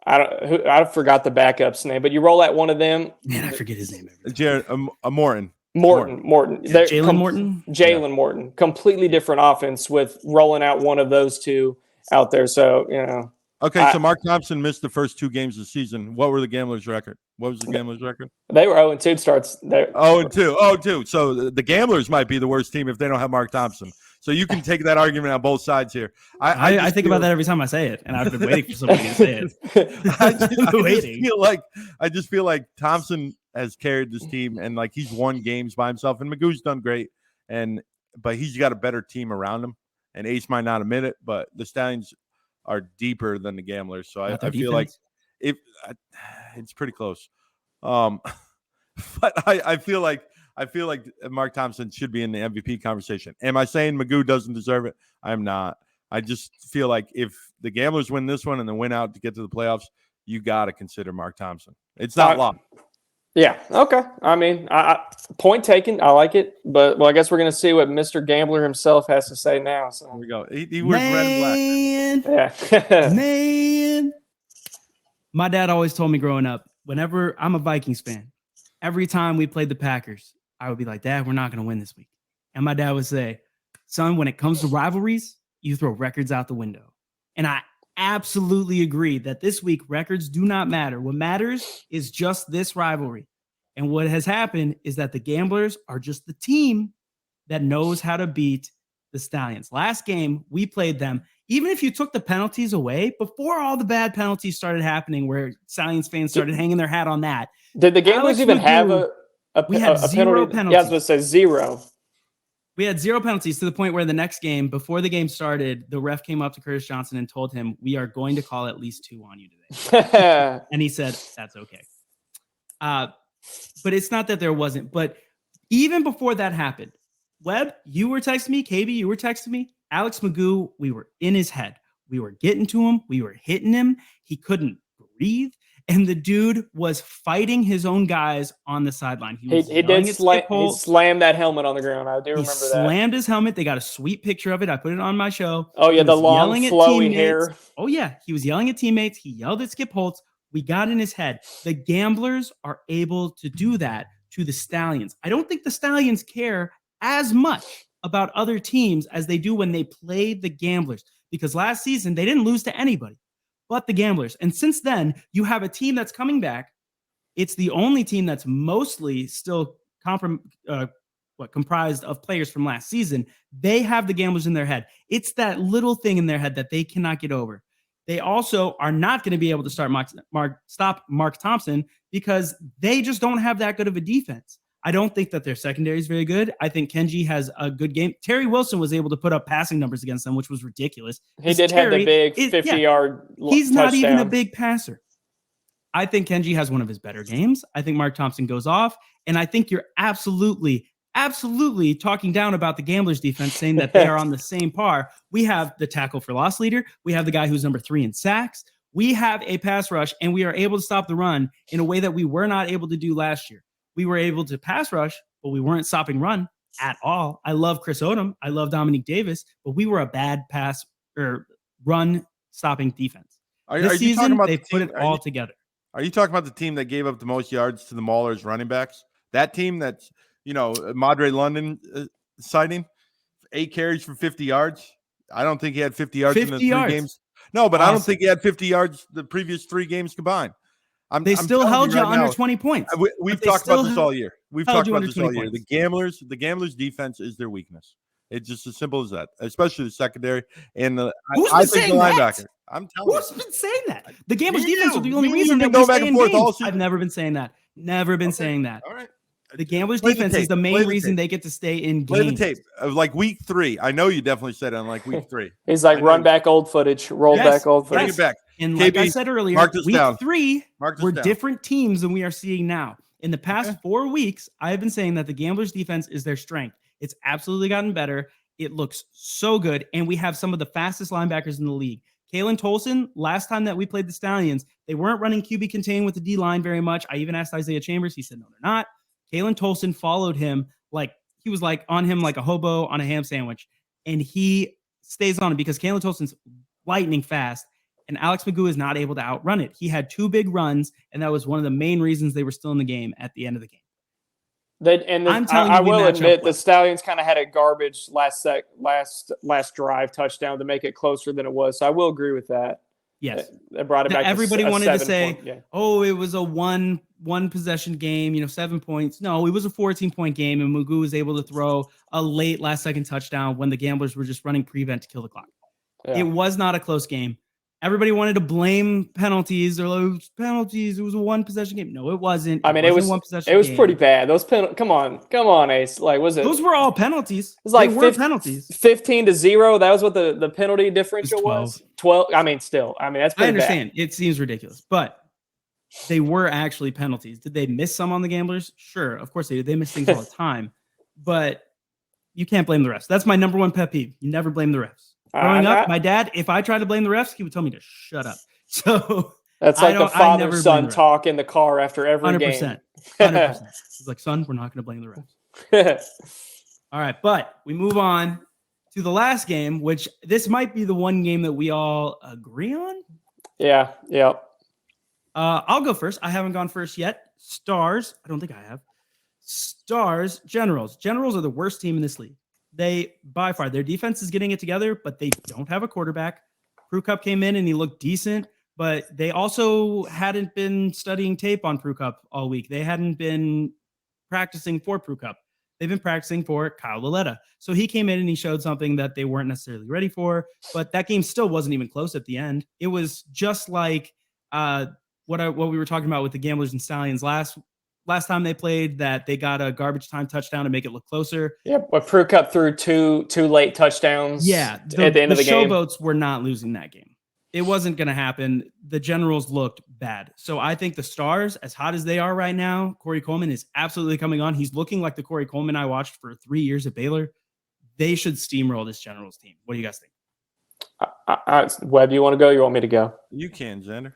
[SPEAKER 2] I forgot the backup's name, but you roll out one of them.
[SPEAKER 1] Man, I forget his name.
[SPEAKER 3] Jared Morton.
[SPEAKER 2] Morton.
[SPEAKER 1] Yeah, Jalen Morton.
[SPEAKER 2] Jalen Morton. Completely different offense with rolling out one of those two out there. So, you know.
[SPEAKER 3] Okay, so Mark Thompson missed the first 2 games of the season. What were the Gamblers' record? What was the Gamblers' record?
[SPEAKER 2] They were 0-2 starts.
[SPEAKER 3] 0-2. So the Gamblers might be the worst team if they don't have Mark Thompson. So you can take that argument on both sides here.
[SPEAKER 1] I think about that every time I say it, and I've been waiting for somebody to say
[SPEAKER 3] it. I just feel like Thompson has carried this team, and like he's won games by himself, and Magoo's done great, but he's got a better team around him. And Ace might not admit it, but the Stallions are deeper than the Gamblers. So I feel like it's pretty close. But I feel like Mark Thompson should be in the MVP conversation. Am I saying Magoo doesn't deserve it? I'm not. I just feel like if the Gamblers win this one and then win out to get to the playoffs, you got to consider Mark Thompson. It's not locked.
[SPEAKER 2] Yeah. Okay. I mean, point taken. I like it, but I guess we're going to see what Mr. Gambler himself has to say now. So
[SPEAKER 3] here we go. He wears red and
[SPEAKER 2] black.
[SPEAKER 1] Yeah. Man. My dad always told me growing up, whenever I'm a Vikings fan, every time we played the Packers, I would be like, Dad, we're not going to win this week. And my dad would say, son, when it comes to rivalries, you throw records out the window. And I absolutely agree that this week records do not matter. What matters is just this rivalry. And what has happened is that the Gamblers are just the team that knows how to beat the Stallions. Last game, we played them. Even if you took the penalties away, before all the bad penalties started happening where Stallions fans started hanging their hat on that.
[SPEAKER 2] Did the Gamblers even have a
[SPEAKER 1] zero penalties?
[SPEAKER 2] Yeah, I was going to say 0.
[SPEAKER 1] We had 0 penalties to the point where the next game, before the game started, the ref came up to Curtis Johnson and told him, we are going to call at least 2 on you today. And he said, that's okay. But it's not that there wasn't. But even before that happened, Webb, you were texting me. KB, you were texting me. Alex Magoo, we were in his head. We were getting to him. We were hitting him. He couldn't breathe. And the dude was fighting his own guys on the sideline. He
[SPEAKER 2] slammed that helmet on the ground. I do remember that. He
[SPEAKER 1] slammed his helmet. They got a sweet picture of it. I put it on my show.
[SPEAKER 2] Oh, yeah, the long, flowy hair.
[SPEAKER 1] Oh, yeah. He was yelling at teammates. He yelled at Skip Holtz. We got in his head. The Gamblers are able to do that to the Stallions. I don't think the Stallions care as much about other teams as they do when they play the Gamblers, because last season they didn't lose to anybody but the Gamblers. And since then, you have a team that's coming back. It's the only team that's mostly still comprised of players from last season. They have the Gamblers in their head. It's that little thing in their head that they cannot get over. They also are not going to be able to stop Mark Thompson because they just don't have that good of a defense. I don't think that their secondary is very good. I think Kenji has a good game. Terry Wilson was able to put up passing numbers against them, which was ridiculous.
[SPEAKER 2] He did have the big 50-yard
[SPEAKER 1] He's
[SPEAKER 2] touchdown.
[SPEAKER 1] Not even a big passer. I think Kenji has one of his better games. I think Mark Thompson goes off. And I think you're absolutely talking down about the Gamblers defense, saying that they are on the same par. We have the tackle for loss leader. We have the guy who's number 3 in sacks. We have a pass rush, and we are able to stop the run in a way that we were not able to do last year. We were able to pass rush, but we weren't stopping run at all. I love Chris Odom. I love Dominique Davis, but we were a bad pass or run stopping defense. This season, they put it all together.
[SPEAKER 3] Are you talking about the team that gave up the most yards to the Maulers running backs? That team that's, Madre London sighting, 8 carries for 50 yards. I don't think he had 50 yards in the 3 games. No, but awesome. I don't think he had 50 yards the previous 3 games combined.
[SPEAKER 1] They still held you under 20 points.
[SPEAKER 3] We've talked about this all year. The Gamblers defense is their weakness. It's just as simple as that, especially the secondary and I think the linebacker. I'm telling you.
[SPEAKER 1] Who's been saying that? The Gamblers defense is the only reason that we stay in games. I've never been saying that. Never been saying that.
[SPEAKER 3] All right.
[SPEAKER 1] The Gamblers defense is the main reason they get to stay in games.
[SPEAKER 3] Play the tape of like week 3. I know you definitely said it on like week 3.
[SPEAKER 2] He's like run back old footage, roll back old footage.
[SPEAKER 3] Bring it back.
[SPEAKER 1] And like I said earlier, week 3 were different teams than we are seeing now. In the past 4 weeks, I've been saying that the Gamblers defense is their strength. It's absolutely gotten better. It looks so good. And we have some of the fastest linebackers in the league. Kalen Tolson, last time that we played the Stallions, they weren't running QB contain with the D-line very much. I even asked Isaiah Chambers. He said, no, they're not. Kalen Tolson followed him like he was like on him like a hobo on a ham sandwich. And he stays on him because Kalen Tolson's lightning fast. And Alex Magoo is not able to outrun it. He had 2 big runs, and that was one of the main reasons they were still in the game at the end of the game.
[SPEAKER 2] I will admit the Stallions kind of had a garbage last drive touchdown to make it closer than it was. So I will agree with that.
[SPEAKER 1] Yes,
[SPEAKER 2] they brought it back.
[SPEAKER 1] Everybody wanted to say, "Oh, it was a one possession game, 7 points." No, it was a 14-point game, and Magoo was able to throw a late last second touchdown when the Gamblers were just running prevent to kill the clock. Yeah. It was not a close game. Everybody wanted to blame penalties or penalties. It was a 1 possession game. No, it wasn't.
[SPEAKER 2] I mean, it was 1 possession. It was pretty bad. Those come on, Ace. Like, was it?
[SPEAKER 1] Those were all penalties.
[SPEAKER 2] It was like
[SPEAKER 1] penalties.
[SPEAKER 2] 15-0. That was what the penalty differential was. 12. I mean, still. I mean, that's pretty
[SPEAKER 1] I understand.
[SPEAKER 2] Bad.
[SPEAKER 1] It seems ridiculous, but they were actually penalties. Did they miss some on the Gamblers? Sure, of course they did. They miss things all the time, but you can't blame the refs. That's my number 1 pet peeve. You never blame the refs. Growing up, my dad, if I tried to blame the refs, he would tell me to shut up. So
[SPEAKER 2] that's like the father-son talk in the car after every 100%, game.
[SPEAKER 1] 100%. He's like, son, we're not going to blame the refs. All right, but we move on to the last game, which this might be the one game that we all agree on.
[SPEAKER 2] Yeah.
[SPEAKER 1] I'll go first. I haven't gone first yet. Stars. I don't think I have. Stars. Generals. Generals are the worst team in this league. They, by far, their defense is getting it together, but they don't have a quarterback. Crew Cup came in and he looked decent, but they also hadn't been studying tape on Crew Cup all week. They hadn't been practicing for Crew Cup. They've been practicing for Kyle Laletta. So he came in and he showed something that they weren't necessarily ready for, but that game still wasn't even close at the end. It was just like what we were talking about with the Gamblers and Stallions last time they played, that they got a garbage time touchdown to make it look closer.
[SPEAKER 2] Yep, but Crew Cup threw two late touchdowns.
[SPEAKER 1] Yeah,
[SPEAKER 2] at the end of the game.
[SPEAKER 1] The Showboats were not losing that game. It wasn't going to happen. The Generals looked bad. So I think the Stars, as hot as they are right now, Corey Coleman is absolutely coming on. He's looking like the Corey Coleman I watched for 3 years at Baylor. They should steamroll this Generals team. What do you guys think?
[SPEAKER 2] Webb, you want to go? You want me to go?
[SPEAKER 3] You can, Xander.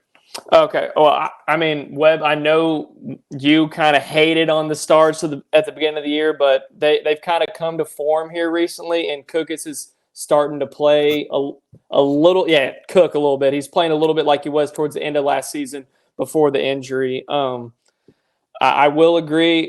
[SPEAKER 2] Okay. Well, I mean, Webb, I know you kind of hated on the Stars at the beginning of the year, but they've kind of come to form here recently, and Cookis is starting to play a little, cook a little bit. He's playing a little bit like he was towards the end of last season before the injury. I will agree,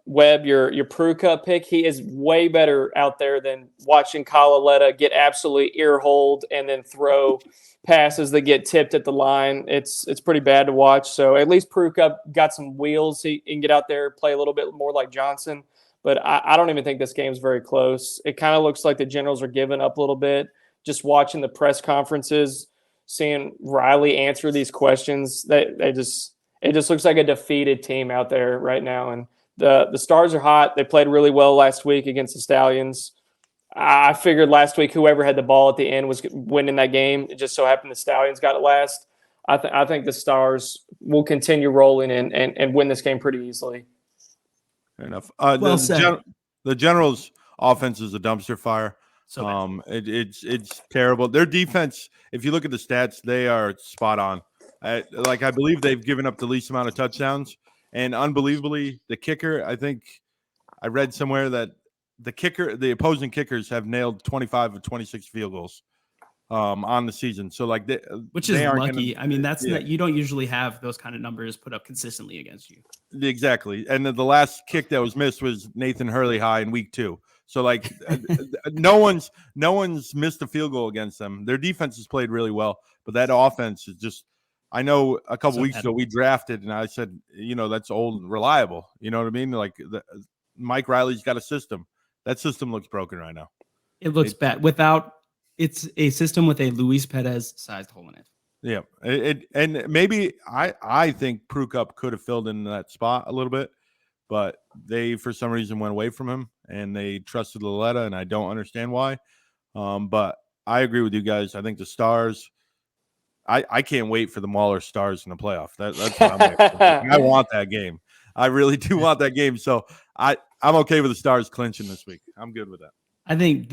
[SPEAKER 2] Webb, your Crew Cup pick, he is way better out there than watching Kyle Laletta get absolutely ear-holed and then throw passes that get tipped at the line. It's pretty bad to watch. So at least Crew Cup got some wheels. He can get out there, play a little bit more like Johnson. But I don't even think this game's very close. It kind of looks like the Generals are giving up a little bit. Just watching the press conferences, seeing Riley answer these questions, it just looks like a defeated team out there right now. And the Stars are hot. They played really well last week against the Stallions. I figured last week whoever had the ball at the end was winning that game. It just so happened the Stallions got it last. I think the Stars will continue rolling and win this game pretty easily.
[SPEAKER 3] Fair enough.
[SPEAKER 1] The
[SPEAKER 3] Generals' offense is a dumpster fire.
[SPEAKER 1] So
[SPEAKER 3] it's terrible. Their defense, if you look at the stats, they are spot on. I believe they've given up the least amount of touchdowns, and unbelievably, the kicker. I think I read somewhere that the opposing kickers have nailed 25 of 26 field goals on the season. So
[SPEAKER 1] which is lucky. I mean, that's not, you don't usually have those kind of numbers put up consistently against you.
[SPEAKER 3] Exactly. And the last kick that was missed was Nathan Hurley high in week 2. So no one's missed a field goal against them. Their defense has played really well, but that offense is just, I know a couple weeks ago we drafted and I said, that's old and reliable. You know what I mean? Mike Riley's got a system. That system looks broken right now.
[SPEAKER 1] It looks bad. It's a system with a Luis Perez sized hole in it.
[SPEAKER 3] Yeah. And maybe I think Crew Cup could have filled in that spot a little bit, but they, for some reason, went away from him and they trusted Laletta, and I don't understand why. But I agree with you guys. I think the Stars, I can't wait for the Maulers Stars in the playoff. That's what I'm I want that game. I really do want that game. So I'm okay with the Stars clinching this week. I'm good with that.
[SPEAKER 1] I think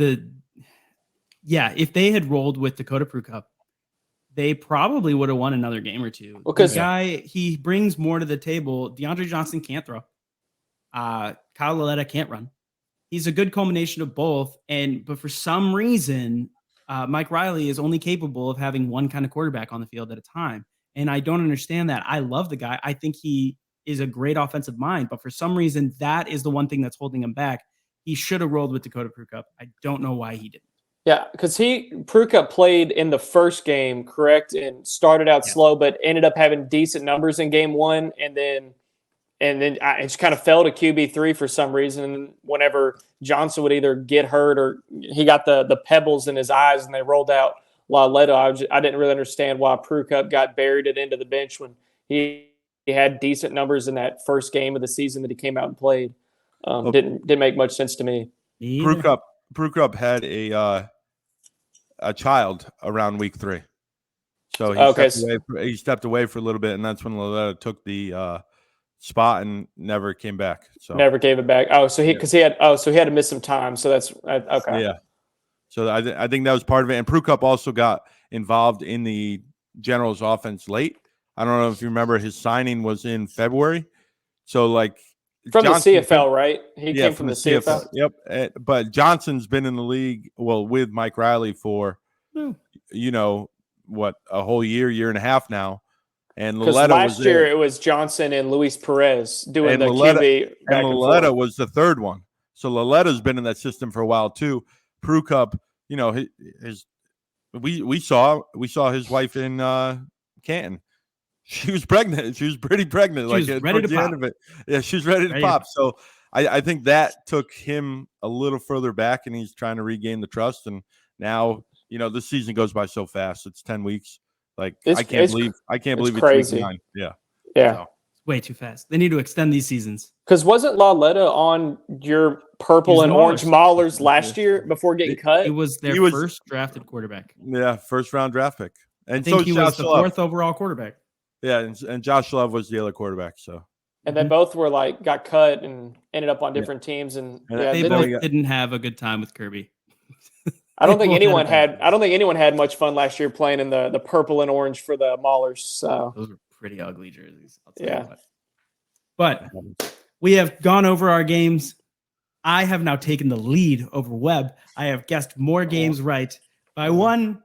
[SPEAKER 1] if they had rolled with Dakota Prue Cup, they probably would have won another game or two.
[SPEAKER 2] Because
[SPEAKER 1] the guy, he brings more to the table. DeAndre Johnson can't throw. Kyle Laletta can't run. He's a good culmination of both. But for some reason, Mike Riley is only capable of having one kind of quarterback on the field at a time. And I don't understand that. I love the guy. I think he is a great offensive mind, but for some reason, that is the one thing that's holding him back. He should have rolled with Dakota Prue Cup. I don't know why he didn't.
[SPEAKER 2] Yeah, because Prue Cup played in the first game, correct, and started out slow, but ended up having decent numbers in game one, and then it just kind of fell to QB3 for some reason. Whenever Johnson would either get hurt or he got the pebbles in his eyes and they rolled out Laletta, I didn't really understand why Prue Cup got buried at the end of the bench when he had decent numbers in that first game of the season that he came out and played. Didn't make much sense to me.
[SPEAKER 3] Prue Cup had a child around week 3. So he stepped away for a little bit, and that's when Laletta took the spot and never came back. So
[SPEAKER 2] never gave it back. Oh, so he had to miss some time. So that's okay.
[SPEAKER 3] Yeah. So I think that was part of it. And Prue Cup also got involved in the Generals offense late. I don't know if you remember, his signing was in February. So
[SPEAKER 2] from Johnson, the CFL, right? He came from the CFL.
[SPEAKER 3] Yep. But Johnson's been in the league, with Mike Riley for, a whole year and a half now. And Laletta
[SPEAKER 2] last year it was Johnson and Luis Perez doing the QB.
[SPEAKER 3] And Laletta was the third one. So Laletta's been in that system for a while too. Prue Cup, we saw his wife in Canton. She was pregnant. She was pretty pregnant.
[SPEAKER 1] She was ready to pop.
[SPEAKER 3] End of it. Yeah, she was ready to pop. So I think that took him a little further back, and he's trying to regain the trust. And now, this season goes by so fast. It's 10 weeks. I can't believe it's
[SPEAKER 2] crazy.
[SPEAKER 3] Week 9. Yeah.
[SPEAKER 2] So.
[SPEAKER 1] Way too fast. They need to extend these seasons.
[SPEAKER 2] Because wasn't Laletta on your purple and orange Maulers last year before getting cut?
[SPEAKER 1] He was their first drafted quarterback.
[SPEAKER 3] Yeah, first round draft pick. And
[SPEAKER 1] I think he was the 4th overall quarterback.
[SPEAKER 3] Yeah, and Josh Love was the other quarterback. So,
[SPEAKER 2] and they both were got cut and ended up on different teams, and
[SPEAKER 1] they both didn't have a good time with Kirby.
[SPEAKER 2] I don't think anyone had much fun last year playing in the purple and orange for the Maulers. So
[SPEAKER 1] those were pretty ugly jerseys. I'll tell you what. But we have gone over our games. I have now taken the lead over Webb. I have guessed more games right by one.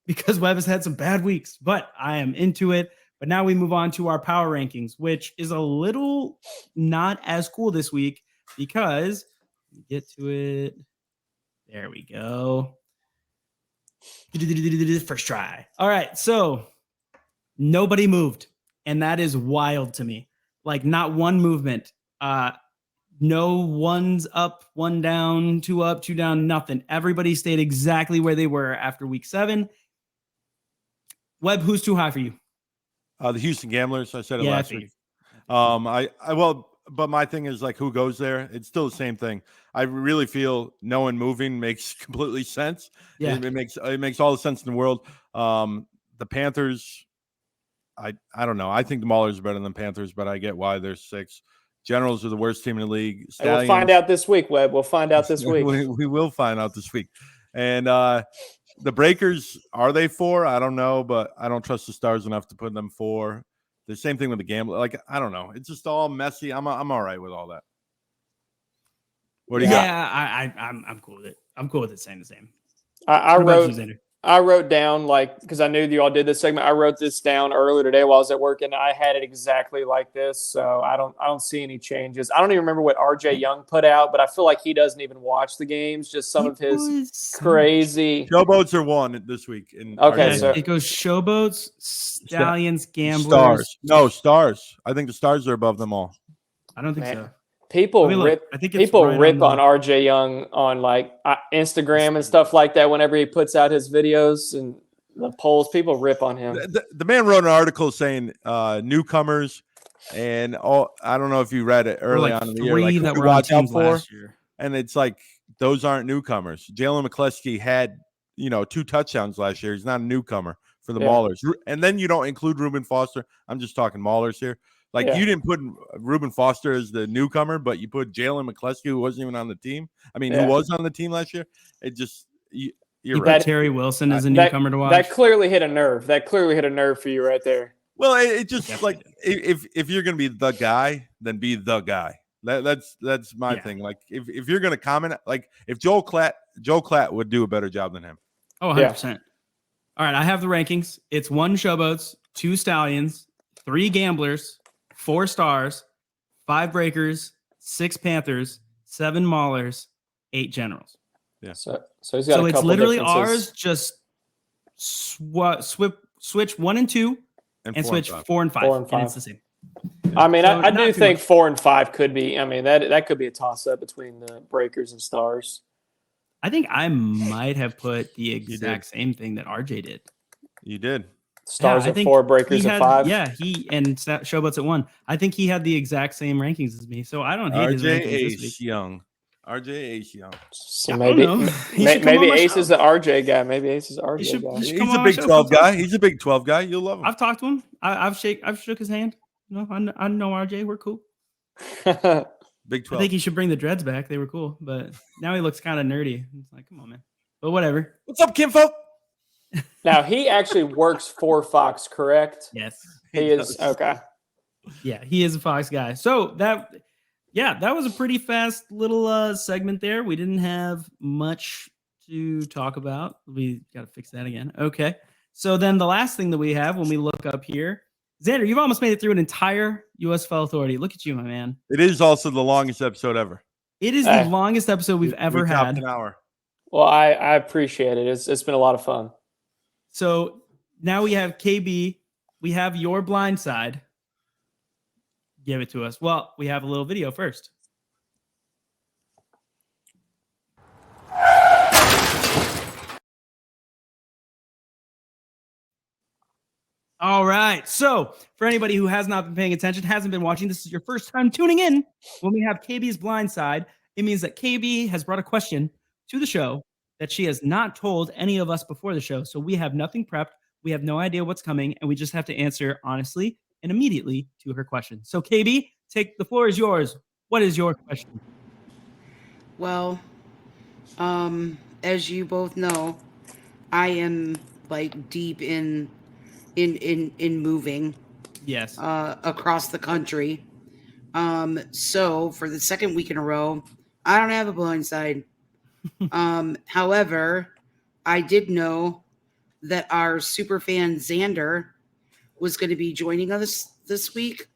[SPEAKER 1] Because Webb has had some bad weeks, but I am into it. But now we move on to our power rankings, which is a little not as cool this week because get to it. There we go. First try. All right. So nobody moved. And that is wild to me. Not one movement. No one's up, one down, 2 up, 2 down, nothing. Everybody stayed exactly where they were after week 7. Webb, who's too high for you?
[SPEAKER 3] The Houston Gamblers. I said it last week. But my thing is who goes there? It's still the same thing. I really feel no one moving makes completely sense.
[SPEAKER 1] Yeah.
[SPEAKER 3] It makes all the sense in the world. The Panthers, I don't know. I think the Maulers are better than the Panthers, but I get why they're 6. Generals are the worst team in the league.
[SPEAKER 2] We'll find out this week, Webb. We'll find out this week.
[SPEAKER 3] We will find out this week. And the Breakers, are they 4? I don't know, but I don't trust the Stars enough to put them 4. The same thing with the Gambler. I don't know. It's just all messy. I'm all right with all that. What do you got?
[SPEAKER 1] Yeah, I'm cool with it. I'm cool with it saying the same.
[SPEAKER 2] I wrote down because I knew you all did this segment. I wrote this down earlier today while I was at work, and I had it exactly like this. So I don't see any changes. I don't even remember what RJ Young put out, but I feel like he doesn't even watch the games. Just some of his crazy
[SPEAKER 3] Showboats are 1 this week.
[SPEAKER 2] Okay, so
[SPEAKER 1] it goes Showboats, Stallions, Gamblers,
[SPEAKER 3] Stars. No, Stars. I think the Stars are above them all.
[SPEAKER 1] I don't think so.
[SPEAKER 2] People rip on RJ Young on Instagram and stuff like that whenever he puts out his videos and the polls. People rip on him.
[SPEAKER 3] The man wrote an article saying newcomers and all. I don't know if you read it early on in the year.
[SPEAKER 1] That were on teams last year.
[SPEAKER 3] And it's those aren't newcomers. Jalen McCleskey had 2 touchdowns last year. He's not a newcomer for the Maulers. And then you don't include Reuben Foster. I'm just talking Maulers here. Like
[SPEAKER 2] Yeah.
[SPEAKER 3] you didn't put Reuben Foster as the newcomer, but you put Jalen McCleskey, who wasn't even on the team. I mean, who was on the team last year. It just you're
[SPEAKER 1] You
[SPEAKER 3] right.
[SPEAKER 1] put Terry Wilson as a newcomer to watch.
[SPEAKER 2] That clearly hit a nerve. That clearly hit a nerve for you right there.
[SPEAKER 3] Well, it just like if you're gonna be the guy, then be the guy. That's my thing. Like if you're gonna comment, like if Joel Klatt would do a better job than him.
[SPEAKER 1] Oh, 100%. All right, I have the rankings. It's 1 Showboats, 2 Stallions, 3 Gamblers, 4 Stars, 5 Breakers, 6 Panthers, 7 Maulers, 8 Generals.
[SPEAKER 3] Yeah.
[SPEAKER 2] So he's got. So
[SPEAKER 1] it's literally ours. Just switch 1 and 2, and switch 4 and 5.
[SPEAKER 2] 4 and 5.
[SPEAKER 1] And it's the same.
[SPEAKER 2] I mean, so I do think 4 and 5 could be. I mean, that could be a toss up between the Breakers and Stars.
[SPEAKER 1] I think I might have put the exact same thing that RJ did.
[SPEAKER 3] You did.
[SPEAKER 2] Stars at 4, Breakers at 5.
[SPEAKER 1] Yeah, he and Showboats at 1. I think he had the exact same rankings as me, so I don't hate his rankings this week.
[SPEAKER 3] Young. RJ Ace Young.
[SPEAKER 2] So maybe Ace is the RJ guy. Maybe Ace is the RJ guy.
[SPEAKER 3] He's a Big 12 guy. He's a Big 12 guy. You'll love him.
[SPEAKER 1] I've talked to him. I've shook his hand. No, I know RJ. We're cool.
[SPEAKER 3] Big 12.
[SPEAKER 1] I think he should bring the dreads back. They were cool, but now he looks kind of nerdy. It's like, come on, man. But whatever.
[SPEAKER 3] What's up, Kinfolk?
[SPEAKER 2] Now he actually works for Fox, correct?
[SPEAKER 1] Yes,
[SPEAKER 2] he is. Okay.
[SPEAKER 1] Yeah, he is a Fox guy. So that was a pretty fast little segment there. We didn't have much to talk about. We got to fix that again. Okay. So then the last thing that we have when we look up here, Xander, you've almost made it through an entire USFL Authority. Look at you, my man.
[SPEAKER 3] It is also the longest episode ever.
[SPEAKER 1] It is the longest episode we've ever had.
[SPEAKER 3] An hour.
[SPEAKER 2] Well, I appreciate it. It's been a lot of fun.
[SPEAKER 1] So now we have KB. We have your blindside. Give it to us. Well, we have a little video first. All right. So for anybody who has not been paying attention, hasn't been watching, this is your first time tuning in. When we have KB's blindside, it means that KB has brought a question to the show that she has not told any of us before the show. So we have nothing prepped. We have no idea what's coming, and we just have to answer honestly and immediately to her question. So KB, the floor is yours. What is your question?
[SPEAKER 4] Well, as you both know, I am like deep in moving.
[SPEAKER 1] Yes.
[SPEAKER 4] Across the country. So for the second week in a row, I don't have a blindside. However, I did know that our super fan Xander was going to be joining us this week.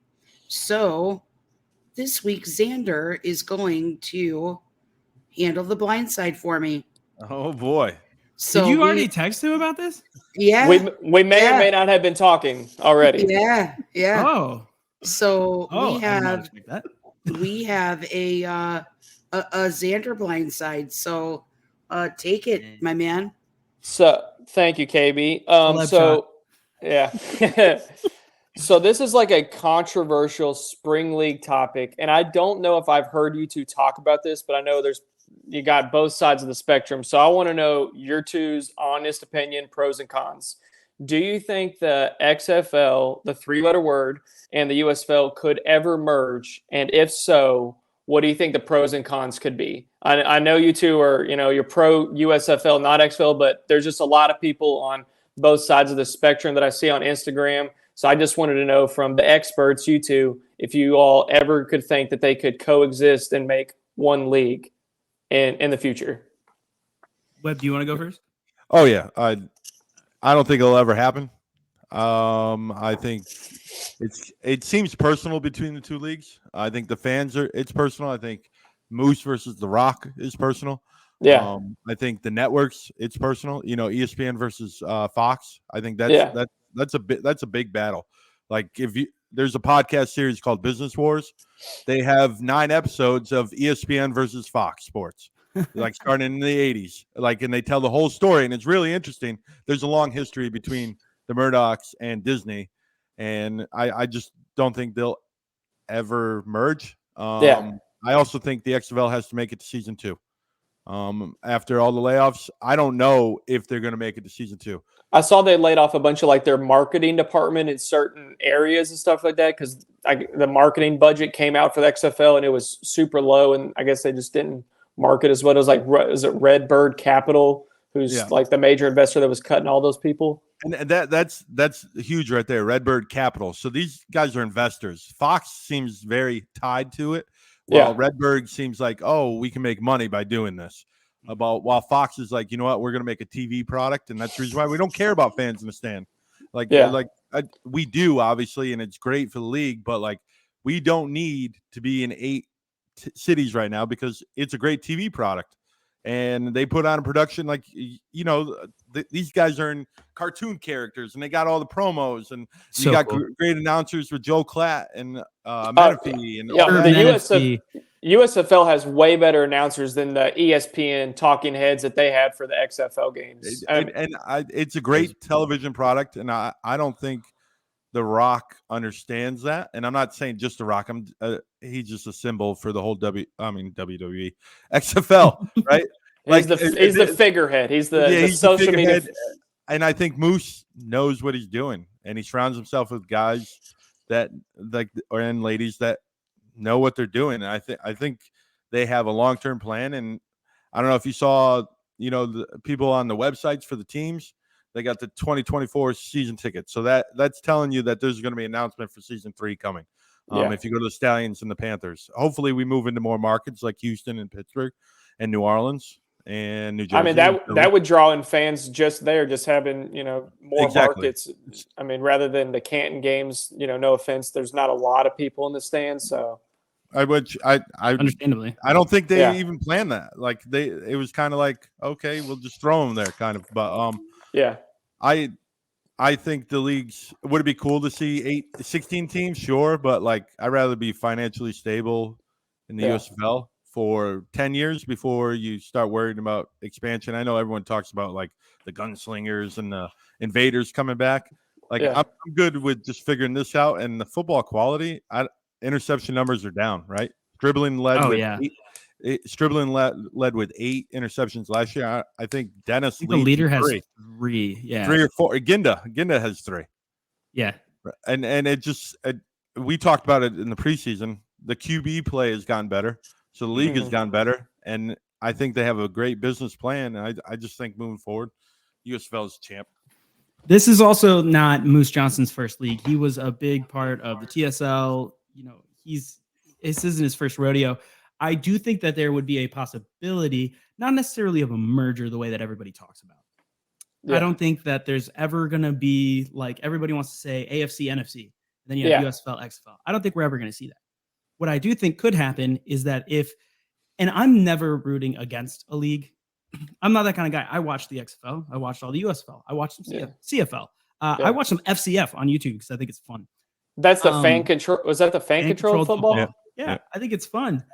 [SPEAKER 4] So this week, Xander is going to handle the blindside for me.
[SPEAKER 3] Oh boy.
[SPEAKER 1] So did you already text him about this?
[SPEAKER 4] Yeah.
[SPEAKER 2] We may or may not have been talking already.
[SPEAKER 4] Yeah.
[SPEAKER 1] Oh.
[SPEAKER 4] So
[SPEAKER 1] we have
[SPEAKER 4] a Xander blindside. So take it, my man.
[SPEAKER 2] So thank you, KB. Yeah. So this is like a controversial spring league topic, and I don't know if I've heard you two talk about this, but I know you got both sides of the spectrum. So I want to know your two's honest opinion, pros and cons. Do you think the XFL, the 3-letter word, and the USFL could ever merge? And if so, what do you think the pros and cons could be? I know you two are, you're pro USFL, not XFL, but there's just a lot of people on both sides of the spectrum that I see on Instagram. So I just wanted to know from the experts, you two, if you all ever could think that they could coexist and make one league in the future.
[SPEAKER 1] Webb, do you want to go first?
[SPEAKER 3] Oh yeah, I don't think it'll ever happen. I think it seems personal between the two leagues. I think the fans it's personal. I think Moose versus The Rock is personal.
[SPEAKER 2] Yeah.
[SPEAKER 3] I think the networks, it's personal. ESPN versus Fox. I think that's a big battle. Like there's a podcast series called Business Wars. They have 9 episodes of ESPN versus Fox Sports, like starting in the 80s. And they tell the whole story, and it's really interesting. There's a long history between the Murdochs and Disney, and I just don't think they'll ever merge. I also think the XFL has to make it to season 2. After all the layoffs, I don't know if they're going to make it to season 2.
[SPEAKER 2] I saw they laid off a bunch of like their marketing department in certain areas and stuff like that because the marketing budget came out for the XFL and it was super low, and I guess they just didn't market as well. It was like, is it Redbird Capital, who's like the major investor that was cutting all those people?
[SPEAKER 3] And that's huge right there, Redbird Capital. So these guys are investors. Fox seems very tied to it, while Redbird seems like, oh, we can make money by doing this. While Fox is like, you know what, we're going to make a TV product, and that's the reason why we don't care about fans in the stand. We do, obviously, and it's great for the league, but like we don't need to be in 8 cities right now because it's a great TV product. And they put on a production like, these guys are in cartoon characters, and they got all the promos, and you got great announcers with Joe Klatt and Menifee. And
[SPEAKER 2] the USFL has way better announcers than the ESPN talking heads that they had for the XFL games.
[SPEAKER 3] It's a great television product, and I don't think The Rock understands that. And I'm not saying just The Rock. He's just a symbol for the whole WWE, XFL, right?
[SPEAKER 2] He's the figurehead. He's the social media.
[SPEAKER 3] And I think Moose knows what he's doing, and he surrounds himself with guys and ladies that know what they're doing. And I think they have a long-term plan. And I don't know if you saw, the people on the websites for the teams, they got the 2024 season tickets. So that's telling you that there's going to be an announcement for season 3 coming. If you go to the Stallions and the Panthers, hopefully we move into more markets like Houston and Pittsburgh and New Orleans and New Jersey.
[SPEAKER 2] I mean, that would draw in fans just there, just having, more markets. I mean, rather than the Canton games, no offense, there's not a lot of people in the stands. So
[SPEAKER 1] understandably,
[SPEAKER 3] I don't think they even planned that. Like it was kind of like, okay, we'll just throw them there kind of. But I think the leagues, would it be cool to see 16 teams? Sure. But like, I'd rather be financially stable in the USFL for 10 years before you start worrying about expansion. I know everyone talks about like the gunslingers and the invaders coming back. Like I'm good with just figuring this out. And the football quality, interception numbers are down, right? Dribbling led with 8 interceptions last year. I think Dennis
[SPEAKER 1] the leader has
[SPEAKER 3] 3.
[SPEAKER 1] 3. Yeah.
[SPEAKER 3] 3 or 4. Ginda has 3.
[SPEAKER 1] Yeah.
[SPEAKER 3] And it just we talked about it in the preseason. The QB play has gotten better. So the league has gotten better, and I think they have a great business plan. And I just think moving forward, USFL is champ.
[SPEAKER 1] This is also not Moose Johnson's first league. He was a big part of the TSL. This isn't his first rodeo. I do think that there would be a possibility, not necessarily of a merger the way that everybody talks about. I don't think that there's ever going to be like everybody wants to say AFC, NFC, and then you have USFL, XFL. I don't think we're ever going to see that. What I do think could happen is that and I'm never rooting against a league. I'm not that kind of guy. I watched the XFL. I watched all the USFL. I watched some CFL. I watched some FCF on YouTube because I think it's fun.
[SPEAKER 2] That's the fan control. Was that the fan controlled football?
[SPEAKER 1] Yeah, I think it's fun.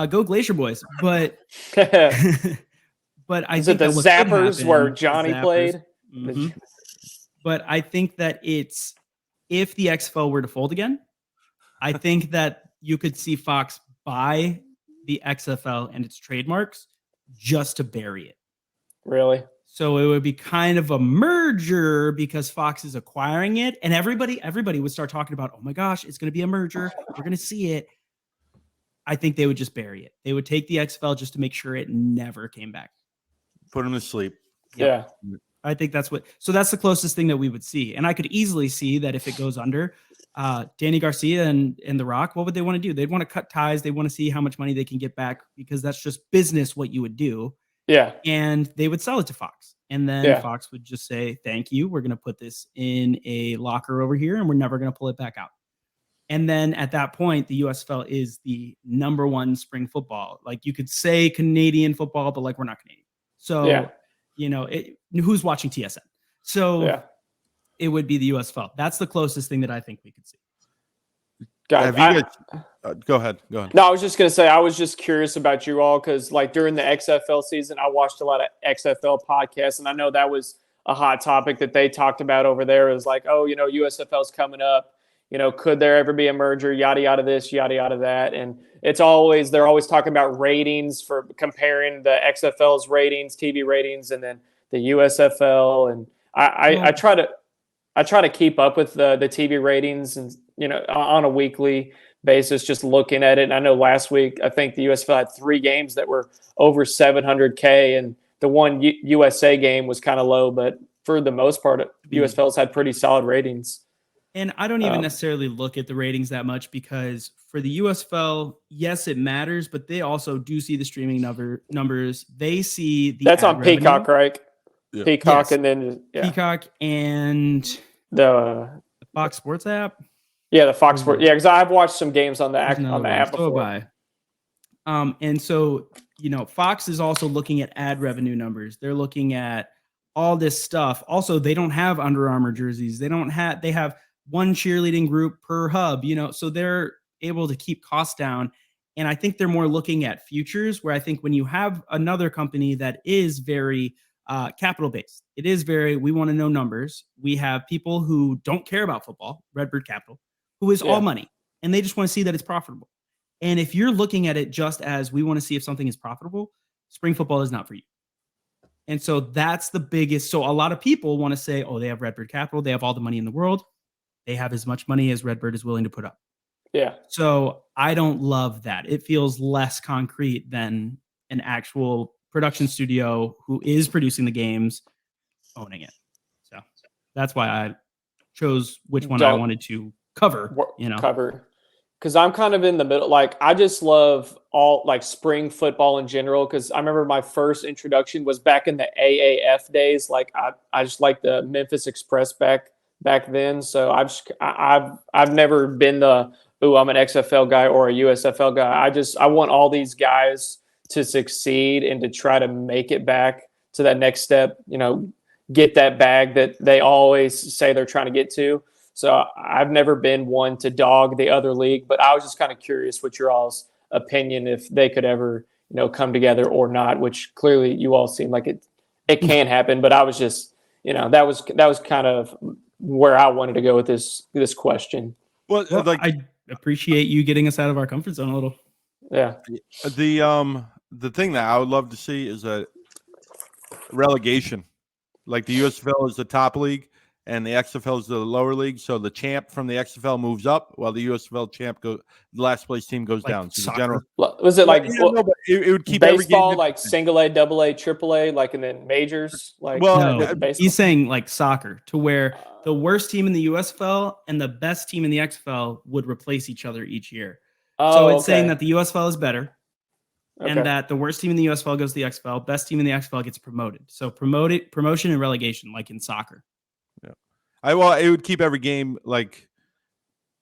[SPEAKER 1] Go Glacier Boys. But but I think
[SPEAKER 2] the Zappers where Johnny played.
[SPEAKER 1] Mm-hmm. But I think that if the XFL were to fold again, I think that you could see Fox buy the XFL and its trademarks just to bury it.
[SPEAKER 2] Really?
[SPEAKER 1] So it would be kind of a merger because Fox is acquiring it, and everybody would start talking about, oh my gosh, it's going to be a merger. We're going to see it. I think they would just bury it. They would take the XFL just to make sure it never came back.
[SPEAKER 3] Put them to sleep.
[SPEAKER 2] Yep.
[SPEAKER 1] Yeah. I think that's the closest thing that we would see. And I could easily see that if it goes under, Danny Garcia and The Rock, what would they want to do? They'd want to cut ties. They want to see how much money they can get back because that's just business what you would do.
[SPEAKER 2] Yeah.
[SPEAKER 1] And they would sell it to Fox. And then Fox would just say, thank you. We're going to put this in a locker over here and we're never going to pull it back out. And then at that point, the USFL is the #1 spring football. Like you could say Canadian football, but like we're not Canadian. So, who's watching TSN? So it would be the USFL. That's the closest thing that I think we could see.
[SPEAKER 3] Go ahead.
[SPEAKER 2] No, I was just going to say, I was just curious about you all because like during the XFL season, I watched a lot of XFL podcasts, and I know that was a hot topic that they talked about over there. It was like, oh, USFL's coming up. could there ever be a merger, yada, yada, this, yada, yada, that. And they're always talking about ratings for comparing the XFL's ratings, TV ratings, and then the USFL. And I try to keep up with the TV ratings and, on a weekly basis, just looking at it. And I know last week, I think the USFL had 3 games that were over 700K, and the one USA game was kind of low, but for the most part, USFL's had pretty solid ratings.
[SPEAKER 1] And I don't even necessarily look at the ratings that much, because for the USFL, yes, it matters, but they also do see the streaming numbers. They see
[SPEAKER 2] that's on revenue. Peacock, right?
[SPEAKER 3] Yeah.
[SPEAKER 2] Peacock,
[SPEAKER 1] yes.
[SPEAKER 2] And then
[SPEAKER 1] Peacock and
[SPEAKER 2] the
[SPEAKER 1] Fox Sports app.
[SPEAKER 2] Yeah, the Fox Sports. Yeah, because I've watched some games on the app before.
[SPEAKER 1] And so Fox is also looking at ad revenue numbers. They're looking at all this stuff. Also, they don't have Under Armour jerseys. They have one cheerleading group per hub, so they're able to keep costs down. And I think they're more looking at futures, where I think when you have another company that is very capital based, it is we want to know numbers. We have people who don't care about football, Redbird Capital, who is all money, and they just want to see that it's profitable. And if you're looking at it just as we want to see if something is profitable, spring football is not for you. And so that's the biggest. So a lot of people want to say, oh, they have Redbird Capital. They have all the money in the world. They have as much money as Redbird is willing to put up.
[SPEAKER 2] Yeah.
[SPEAKER 1] So I don't love that. It feels less concrete than an actual production studio who is producing the games owning it. So that's why I chose which one I wanted to cover.
[SPEAKER 2] Because I'm kind of in the middle. Like, I just love all spring football in general. Because I remember my first introduction was back in the AAF days. Like, I just like the Memphis Express back then. So I've never been I'm an XFL guy or a USFL guy. I want all these guys to succeed and to try to make it back to that next step. Get that bag that they always say they're trying to get to. So I've never been one to dog the other league, but I was just kind of curious what your all's opinion, if they could ever, come together or not, which clearly you all seem like it can happen. But I was just, that was kind of where I wanted to go with this question.
[SPEAKER 1] Well, I appreciate you getting us out of our comfort zone a little.
[SPEAKER 2] Yeah.
[SPEAKER 3] The thing that I would love to see is a relegation. Like, the USFL is the top league and the XFL is the lower league. So the champ from the XFL moves up while the USFL champ the last place team goes down. So the general
[SPEAKER 2] was it like
[SPEAKER 3] it would keep
[SPEAKER 2] baseball, like single A, double A, triple A, like, and then majors? Like,
[SPEAKER 1] he's saying like soccer, to where the worst team in the USFL and the best team in the XFL would replace each other each year. So it's saying that the USFL is better. Okay. And that the worst team in the USFL goes to the XFL, best team in the XFL gets promoted. So promotion and relegation, like in soccer.
[SPEAKER 3] Yeah. It would keep every game, like,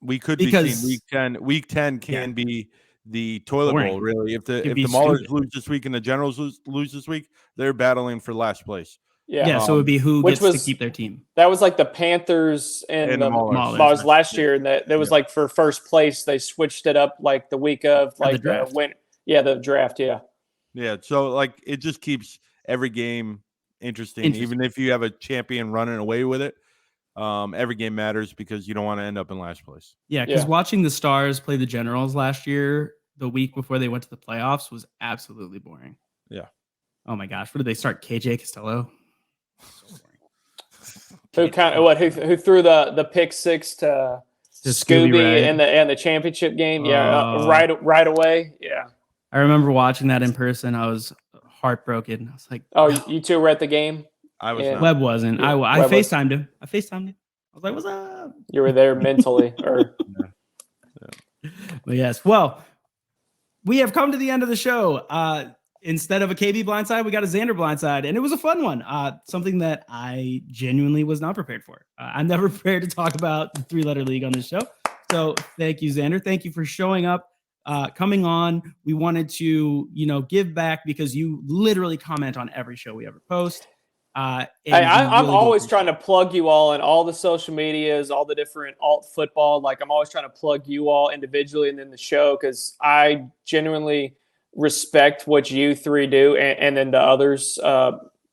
[SPEAKER 3] we could be seeing week 10 can be the toilet bowl, really. If the Maulers lose this week and the Generals lose this week, they're battling for last place.
[SPEAKER 1] Yeah. So it would be who gets to keep their team.
[SPEAKER 2] That was like the Panthers and the Maulers last year, and that was like for first place, they switched it up like the week of like the draft.
[SPEAKER 3] Yeah. So like, it just keeps every game interesting. Even if you have a champion running away with it. Every game matters because you don't want to end up in last place.
[SPEAKER 1] Yeah, because watching the Stars play the Generals last year, the week before they went to the playoffs, was absolutely boring.
[SPEAKER 3] Yeah.
[SPEAKER 1] Oh my gosh, what did they start? KJ Costello. So
[SPEAKER 2] boring. Who threw the pick six to Scooby in the championship game? Yeah, right away. Yeah.
[SPEAKER 1] I remember watching that in person. I was heartbroken. I was like,
[SPEAKER 2] "Oh, you two were at the game."
[SPEAKER 3] I was not.
[SPEAKER 1] Webb wasn't. Yeah, I FaceTimed him. I FaceTimed him. I was like, what's up?
[SPEAKER 2] You were there mentally.
[SPEAKER 1] But yes. Well, we have come to the end of the show. Instead of a KB blindside, we got a Xander blindside, and it was a fun one. Something that I genuinely was not prepared for. I'm never prepared to talk about the 3-letter league on this show. So thank you, Xander. Thank you for showing up, coming on. We wanted to, give back because you literally comment on every show we ever post.
[SPEAKER 2] I'm always trying to plug you all in all the social medias, all the different alt football. Like, I'm always trying to plug you all individually and then the show, because I genuinely respect what you three do, and then the others.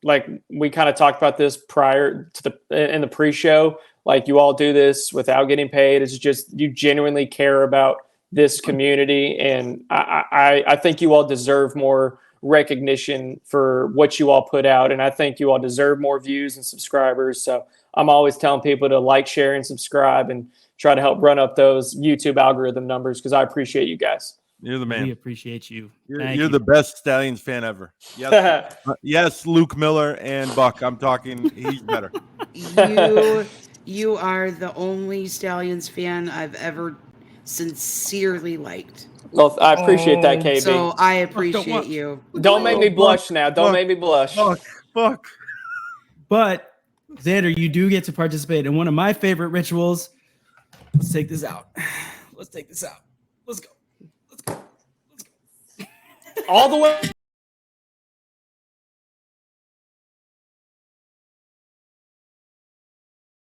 [SPEAKER 2] Like, we kind of talked about this prior to in the pre-show. Like, you all do this without getting paid. It's just you genuinely care about this community, and I think you all deserve more recognition for what you all put out, and I think you all deserve more views and subscribers. So I'm always telling people to like, share, and subscribe, and try to help run up those YouTube algorithm numbers, because I appreciate you guys.
[SPEAKER 3] You're the man.
[SPEAKER 1] We appreciate you.
[SPEAKER 3] You're the best Stallions fan ever. Yes, yes, Luke Miller and Buck. I'm talking. He's better.
[SPEAKER 4] You are the only Stallions fan I've ever sincerely liked.
[SPEAKER 2] Well, I appreciate that, KB.
[SPEAKER 4] So I appreciate you.
[SPEAKER 2] Don't make me blush now. Don't make me blush.
[SPEAKER 3] Fuck.
[SPEAKER 1] But Xander, you do get to participate in one of my favorite rituals. Let's take this out. Let's take this out. Let's go.
[SPEAKER 2] All the way.